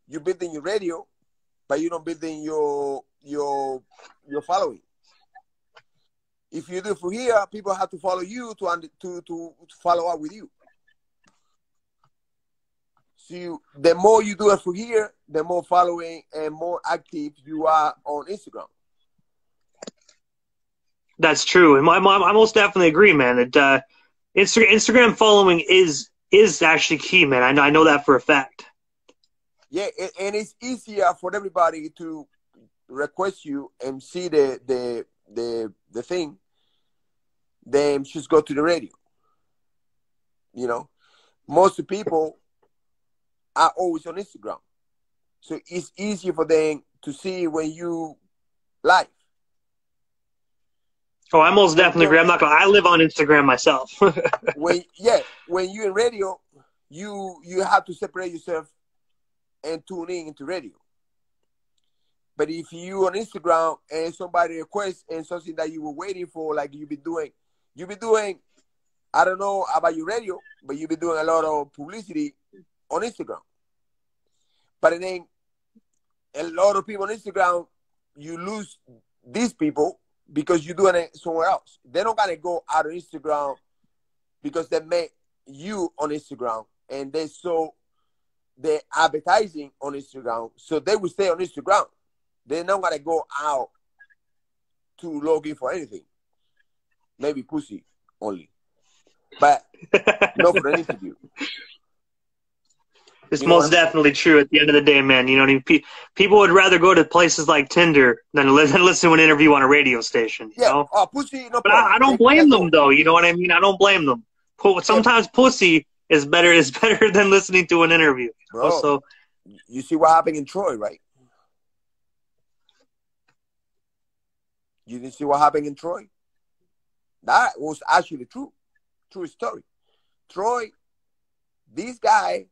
you're building your radio, but you don't building your following. If you do it from here, people have to follow you to follow up with you. So the more you do it from here, the more following and more active you are on Instagram. That's true, and I most definitely agree, man. That Instagram following is actually key, man. I know that for a fact. Yeah, and it's easier for everybody to request you and see the thing than just go to the radio. You know, most people are always on Instagram, so it's easier for them to see when you live. Oh, I most definitely agree. I live on Instagram myself. when you're in radio, you have to separate yourself and tune into radio. But if you on Instagram and somebody requests and something that you were waiting for, like you've been doing, I don't know about your radio, but you've been doing a lot of publicity on Instagram. But then a lot of people on Instagram, you lose these people because you're doing it somewhere else. They're not gonna go out of Instagram because they met you on Instagram and they saw the advertising on Instagram, so they will stay on Instagram. They're not gonna go out to log in for anything. Maybe pussy only, but not for an interview. It's most definitely true at the end of the day, man. You know what I mean? People would rather go to places like Tinder than listen to an interview on a radio station. You know? Pussy, no but I don't blame them, though. You know what I mean? I don't blame them. Sometimes pussy is better than listening to an interview. Bro, also, you see what happened in Troy, right? You didn't see what happened in Troy? That was actually true story. Troy, this guy,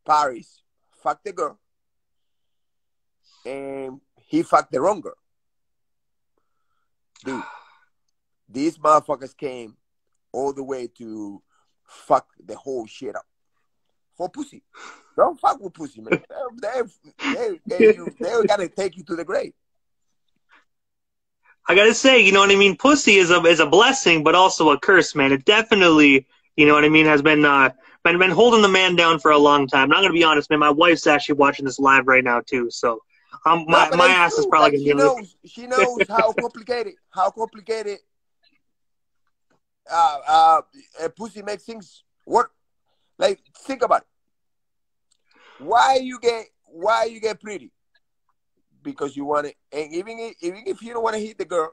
Paris, fucked the girl, and he fucked the wrong girl. Dude, these motherfuckers came all the way to fuck the whole shit up for pussy. Don't fuck with pussy, man. They're gonna take you to the grave. I gotta say, you know what I mean? Pussy is a blessing, but also a curse, man. It definitely, you know what I mean, has been holding the man down for a long time. And I'm gonna be honest, man. My wife's actually watching this live right now too. So No, but my it's ass is true. probably Like gonna be she knows how complicated a pussy makes things work. Like, think about it. Why you get pretty? Because you want it, and even if you don't want to hit the girl,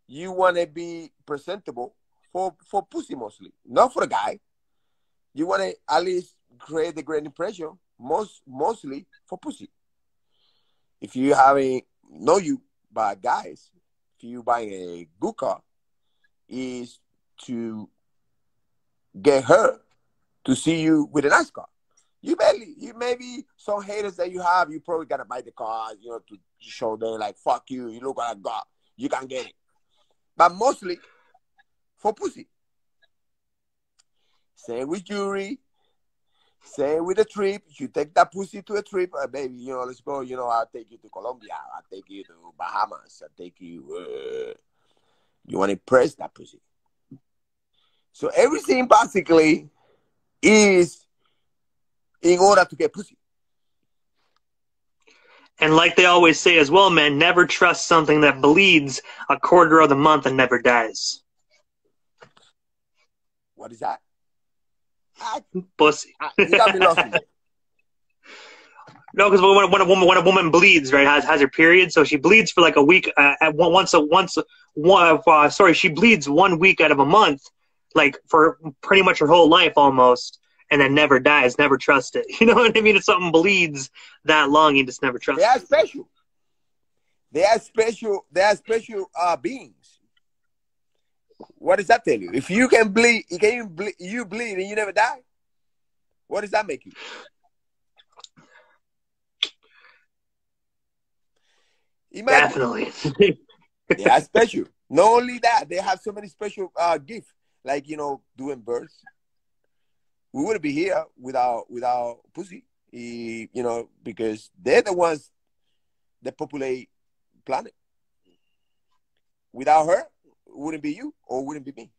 you want to be presentable for pussy mostly, not for the guy. You want to at least create the great impression, mostly for pussy. If you haven't know you by guys, if you buying a good car, is to get her to see you with a nice car. You maybe some haters that you have, you probably gotta buy the car, to show them like, fuck you, you look like God, you can get it. But mostly for pussy. Same with jewelry, same with a trip. You take that pussy to a trip, baby, let's go, I'll take you to Colombia, I'll take you to Bahamas, I'll take you, you want to impress that pussy. So everything basically is in order to get pussy. And like they always say as well, man, never trust something that bleeds a quarter of the month and never dies. What is that? Pussy. You got me lost in it. No, because when a woman bleeds, right, has her period, so she bleeds for like a week. She bleeds 1 week out of a month, like for pretty much her whole life almost, and then never dies. Never trust it. You know what I mean? If something bleeds that long, you just never trust it. They are special. They are special. They are special beings. What does that tell you? If you can bleed, you bleed and you never die. What does that make you? Definitely. They are special. Not only that, they have so many special gifts, like doing births. We wouldn't be here without pussy, because they're the ones that populate planet. Without her, it wouldn't be you or wouldn't be me.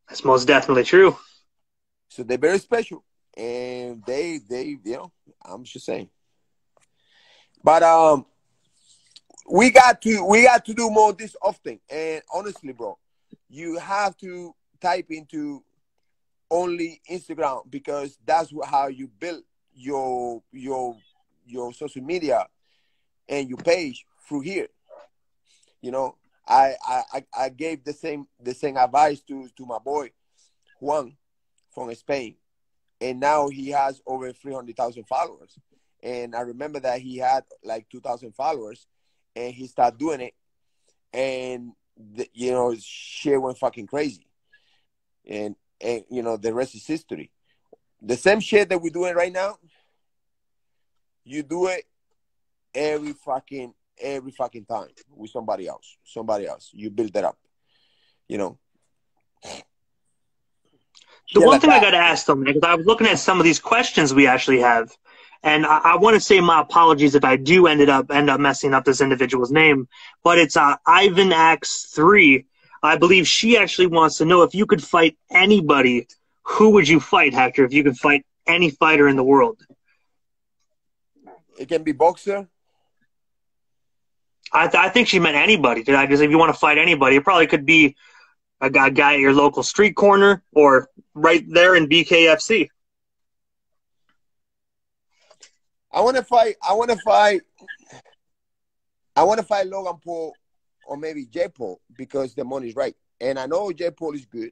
That's most definitely true. So they're very special, and they I'm just saying. But we got to do more of this often. And honestly, bro, you have to type into only Instagram, because that's how you build your social media and your page through here. I gave the same advice to my boy Juan from Spain, and now he has over 300,000 followers. And I remember that he had like 2,000 followers, and he started doing it, and shit went fucking crazy. And the rest is history. The same shit that we're doing right now, you do it every fucking time with somebody else. You build that up, The one thing I got to ask them, because I was looking at some of these questions we actually have, and I want to say my apologies if I do end up messing up this individual's name, but it's Ivan Axe 3. I believe she actually wants to know, if you could fight anybody, who would you fight, Hector? If you could fight any fighter in the world, it can be boxer. I think she meant anybody. Did I just, if you want to fight anybody, it probably could be a guy at your local street corner or right there in BKFC. I want to fight Logan Paul or maybe Jay Paul, because the money's right. And I know Jay Paul is good.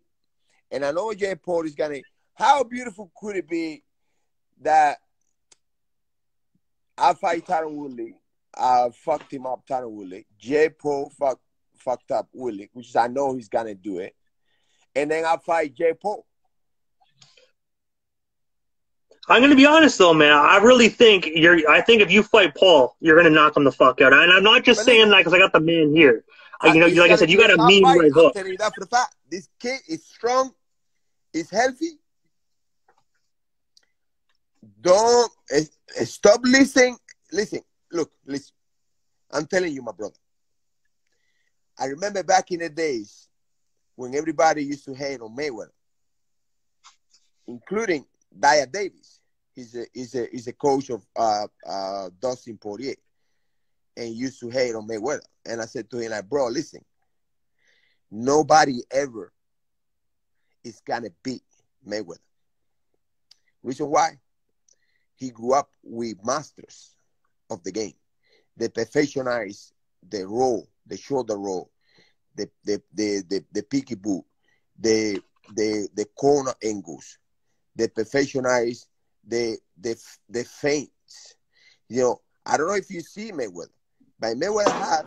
And I know Jay Paul is going to... How beautiful could it be that I fight Tyron Woodley, I fucked him up, Tyron Woodley. Jay Paul fucked up Woodley, which is, I know he's going to do it. And then I fight Jay Paul. I'm going to be honest, though, man. I really think I think if you fight Paul, you're going to knock him the fuck out. And I'm not just saying that because I got the man here. Like I said, you got a mean right hook. I'm telling you that for the fact. This kid is strong. He's healthy. Don't stop listening. Listen. I'm telling you, my brother. I remember back in the days when everybody used to hate on Mayweather, including Dia Davis. He's a coach of Dustin Poirier, and used to hate on Mayweather. And I said to him, like, bro, listen, nobody ever is gonna beat Mayweather. Reason why? He grew up with masters of the game. They perfectionized the roll, the shoulder roll, the picky boot, the corner angles. They perfectionized the feints. You know, I don't know if you see Mayweather, but Mayweather had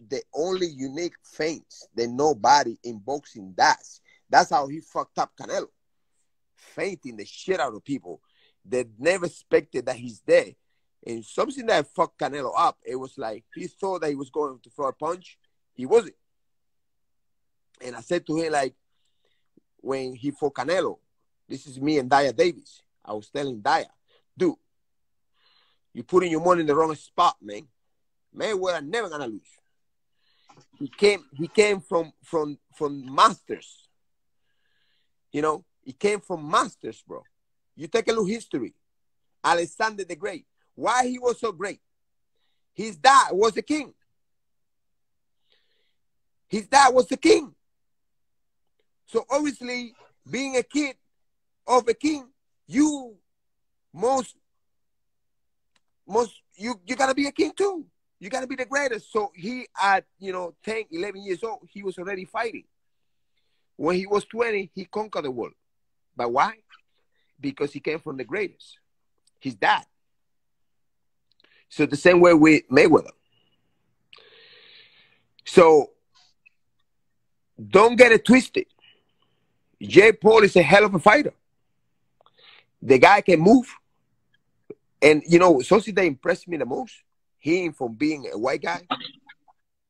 the only unique feints that nobody in boxing does. That's how he fucked up Canelo. Feinting the shit out of people that never expected that he's there. And something that fucked Canelo up, it was like he thought that he was going to throw a punch. He wasn't. And I said to him, like, when he fought Canelo, this is me and Daya Davis. I was telling Daya, dude, you're putting your money in the wrong spot, man. Mayweather never gonna lose. He came from masters. You know, he came from masters, bro. You take a look history. Alexander the Great. Why he was so great? His dad was the king. His dad was the king. So obviously, being a kid of a king, you gotta be a king too. You gotta be the greatest. So he at 10, 11 years old, he was already fighting. When he was 20, he conquered the world. But why? Because he came from the greatest. His dad. So the same way with Mayweather. So don't get it twisted. Jake Paul is a hell of a fighter. The guy can move. And, something that impressed me the most, him from being a white guy,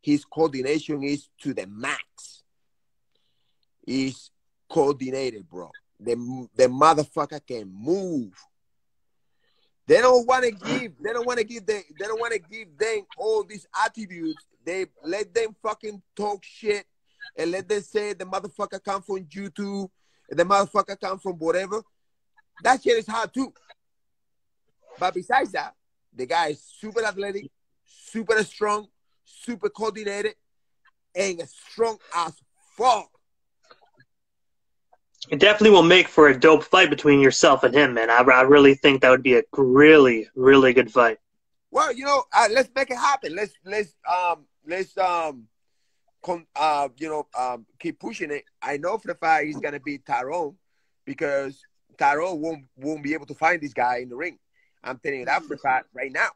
his coordination is to the max. He's coordinated, bro. The motherfucker can move. They don't want to give them all these attributes. They let them fucking talk shit and let them say the motherfucker come from YouTube, the motherfucker come from whatever. That shit is hard too. But besides that, the guy is super athletic, super strong, super coordinated, and strong as fuck. It definitely will make for a dope fight between yourself and him, man. I really think that would be a really, really good fight. Well, let's make it happen. Let's keep pushing it. I know for the fact he's gonna beat Tyrone because Tyrone won't be able to find this guy in the ring. I'm telling you that for a fact right now.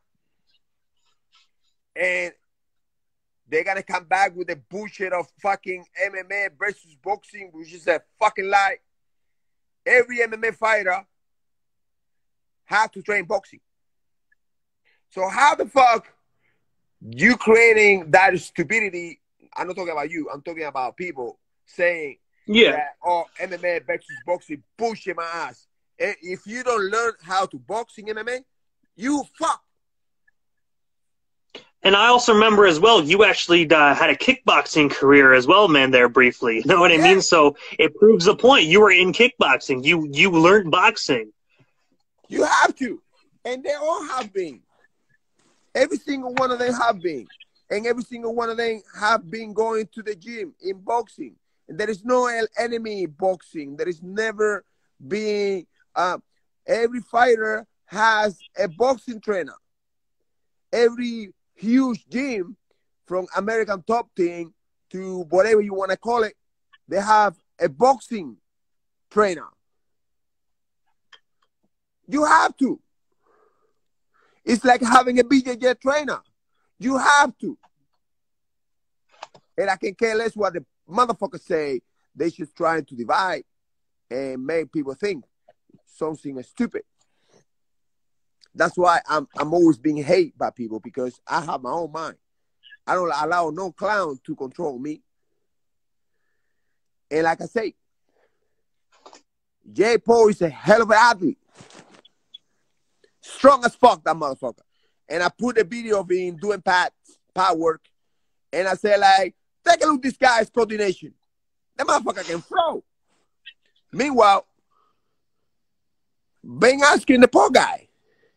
And they're gonna come back with the bullshit of fucking MMA versus boxing, which is a fucking lie. Every MMA fighter has to train boxing. So how the fuck you creating that stupidity? I'm not talking about you. I'm talking about people saying that, MMA versus boxing, bullshit my ass. If you don't learn how to box in MMA, you fuck. And I also remember as well, you actually had a kickboxing career as well, man, there briefly. You know what I mean? So it proves the point. You were in kickboxing. You learned boxing. You have to. And they all have been. Every single one of them have been. And every single one of them have been going to the gym in boxing. And there is no enemy in boxing. There is never been... every fighter has a boxing trainer. Every huge gym, from American Top Team to whatever you want to call it, they have a boxing trainer. You have to. It's like having a BJJ trainer. You have to. And I can care less what the motherfuckers say. They just trying to divide and make people think something is stupid. That's why I'm always being hated by people, because I have my own mind. I don't allow no clown to control me. And like I say, Jay Paul is a hell of an athlete. Strong as fuck, that motherfucker. And I put a video of him doing power work. And I say, like, take a look at this guy's coordination. That motherfucker can throw. Meanwhile, Ben Askren, the poor guy,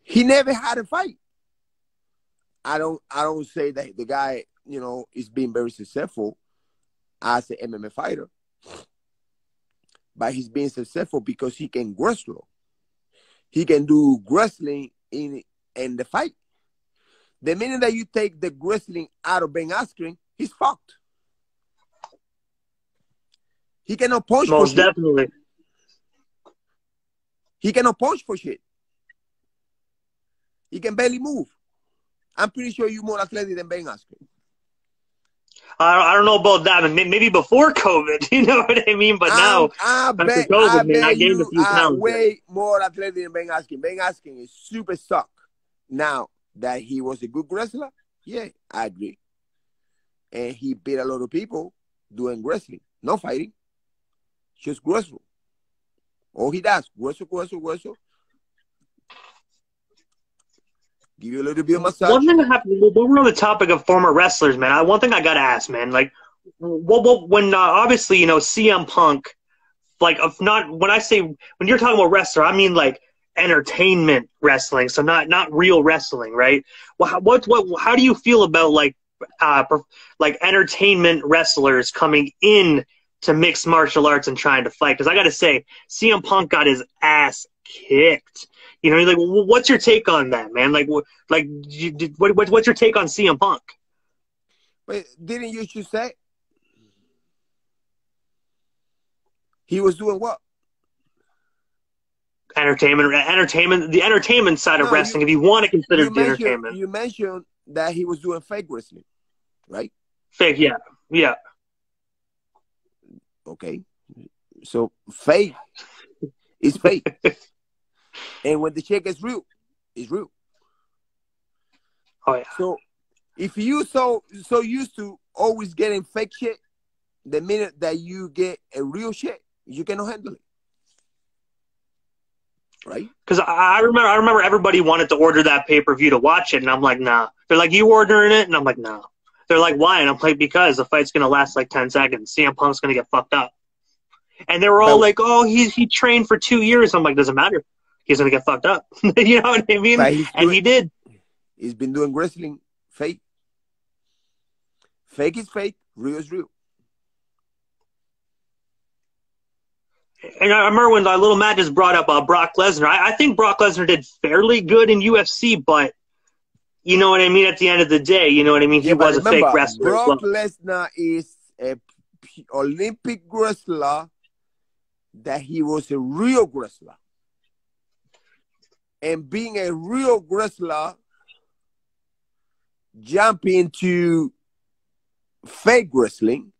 he never had a fight. I don't say that the guy, you know, is being very successful as an MMA fighter, but he's being successful because he can wrestle. He can do wrestling in the fight. The minute that you take the wrestling out of Ben Askren, he's fucked. He cannot punch for shit. Most definitely. He cannot punch for shit. He can barely move. I'm pretty sure you're more athletic than Ben Askren. I don't know about that. Maybe before COVID, you know what I mean? But now, after COVID, man, I gained a few pounds. Way more athletic than Ben Askren. Ben Askren is super suck. Now that he was a good wrestler, yeah, I agree. And he beat a lot of people doing wrestling, not fighting, just wrestle. All he does, wrestle. Give you a little bit of massage. One thing I have, when we're on the topic of former wrestlers, man, one thing I got to ask, man, like, when obviously, you know, CM Punk, like, when you're talking about wrestler, I mean, like, entertainment wrestling, so not real wrestling, right? Well, how do you feel about, like entertainment wrestlers coming in to mixed martial arts and trying to fight? Because I got to say, CM Punk got his ass kicked. You know, like, what's your take on that, man? Like, what's your take on CM Punk? Wait, didn't you just say he was doing what? Entertainment, the entertainment side of wrestling, if you want to consider it entertainment. You mentioned that he was doing fake wrestling, right? Fake, yeah. Okay, so fake is fake. And when the check is real, it's real. Oh, yeah. So if you so used to always getting fake shit, the minute that you get a real shit, you cannot handle it. Right? Because I remember everybody wanted to order that pay-per-view to watch it, and I'm like, nah. They're like, you ordering it? And I'm like, nah. They're like, why? And I'm like, because the fight's going to last like 10 seconds. CM Punk's going to get fucked up. And they were all like, oh, he trained for 2 years. I'm like, doesn't matter. He's going to get fucked up. You know what I mean? And he did. He's been doing wrestling fake. Fake is fake. Real is real. And I remember when little Matt just brought up Brock Lesnar. I think Brock Lesnar did fairly good in UFC, but you know what I mean? At the end of the day, you know what I mean? He was a fake wrestler. Brock Lesnar is an Olympic wrestler that he was a real wrestler. And being a real wrestler, jump into fake wrestling,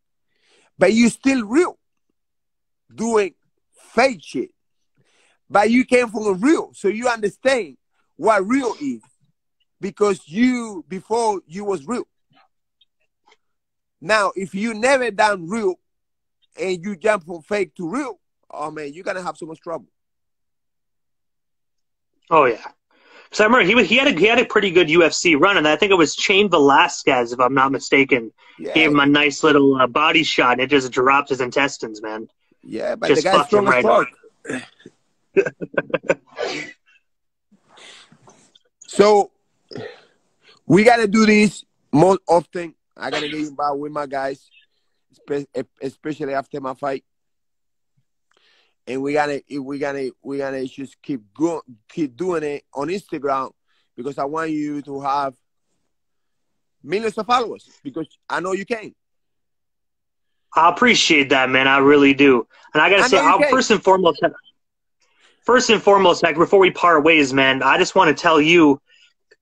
but you still real, doing fake shit. But you came from a real, so you understand what real is, because before you was real. Now, if you never done real and you jump from fake to real, oh man, you're gonna have so much trouble. Oh yeah, because I remember he had a pretty good UFC run, and I think it was Cain Velasquez, if I'm not mistaken, gave him a nice little body shot, and it just dropped his intestines, man. Yeah, but just the guy's strong as fuck. So we gotta do this more often. I gotta get involved with my guys, especially after my fight. And we gotta just keep doing it on Instagram, because I want you to have millions of followers, because I know you can. I appreciate that, man. I really do. And I gotta say, first and foremost, Hector, before we part ways, man, I just want to tell you,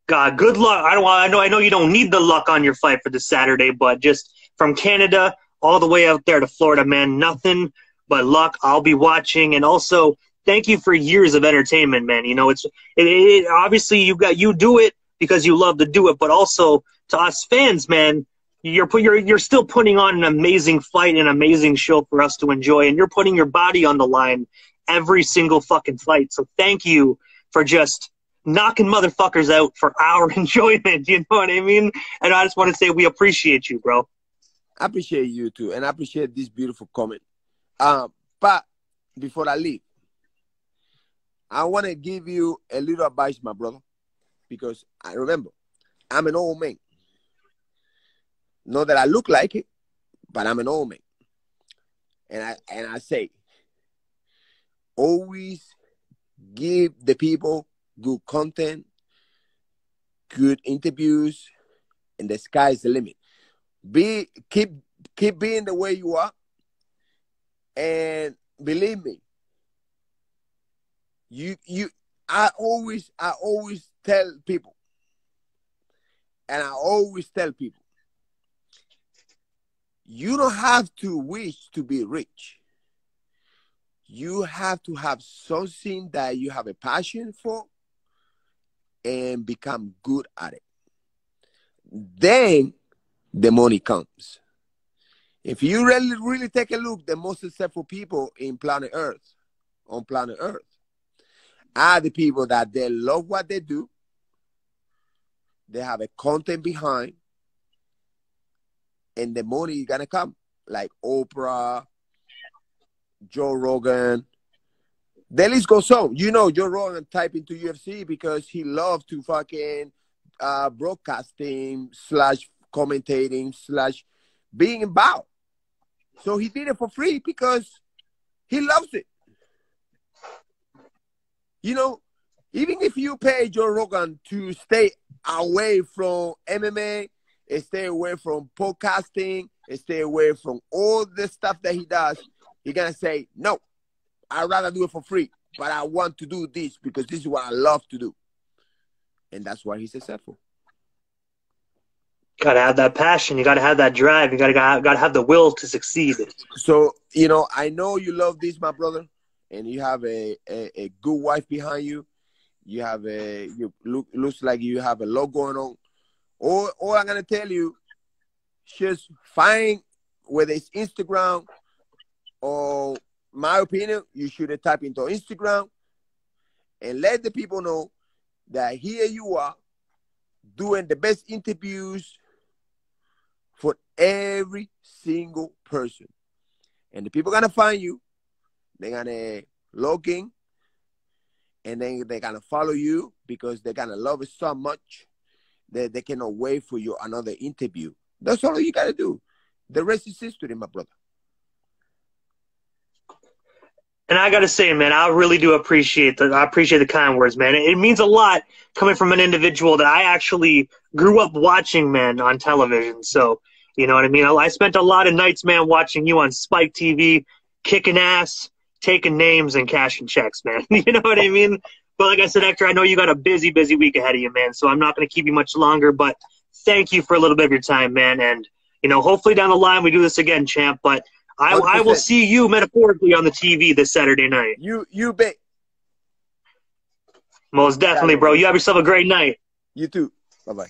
good luck. I know you don't need the luck on your fight for this Saturday, but just from Canada all the way out there to Florida, man, nothing but luck. I'll be watching, and also thank you for years of entertainment, man. You know, it obviously you do it because you love to do it, but also to us fans, man, you're still putting on an amazing fight, an amazing show for us to enjoy, and you're putting your body on the line every single fucking fight. So thank you for just knocking motherfuckers out for our enjoyment. You know what I mean? And I just want to say we appreciate you, bro. I appreciate you too, and I appreciate this beautiful comment. But before I leave, I want to give you a little advice, my brother, because I remember I'm an old man. Not that I look like it, but I'm an old man. And I say, always give the people good content, good interviews, and the sky's the limit. Keep being the way you are, and believe me, I always tell people, and I always tell people, you don't have to wish to be rich. You have to have something that you have a passion for and become good at it. Then the money comes. If you really take a look, the most successful people on planet Earth, are the people that they love what they do. They have a content behind, and the money is gonna come. Like Oprah, Joe Rogan. The list goes on. You know, Joe Rogan type into UFC because he loves to fucking broadcasting / commentating / being in Bout. So he did it for free because he loves it. You know, even if you pay Joe Rogan to stay away from MMA, stay away from podcasting, stay away from all the stuff that he does, you're going to say, no, I'd rather do it for free, but I want to do this because this is what I love to do. And that's why he's successful. Got to have that passion. You got to have that drive. You got to have the will to succeed. So, you know, I know you love this, my brother, and you have a good wife behind you. You have looks like you have a lot going on. All I'm going to tell you, just find, whether it's Instagram or, my opinion, you should type into Instagram and let the people know that here you are doing the best interviews for every single person. And the people are going to find you. They're going to log in. And then they're going to follow you because they're going to love it so much that they cannot wait for you another interview. That's all you got to do. The rest is history, my brother. And I got to say, man, I really do appreciate the kind words, man. It means a lot coming from an individual that I actually grew up watching, man, on television. So, you know what I mean? I spent a lot of nights, man, watching you on Spike TV, kicking ass, taking names, and cashing checks, man. You know what I mean? But like I said, Hector, I know you got a busy week ahead of you, man. So I'm not going to keep you much longer. But thank you for a little bit of your time, man. And, you know, hopefully down the line we do this again, champ. But I will see you metaphorically on the TV this Saturday night. You bet. Most definitely, bro. You have yourself a great night. You too. Bye-bye.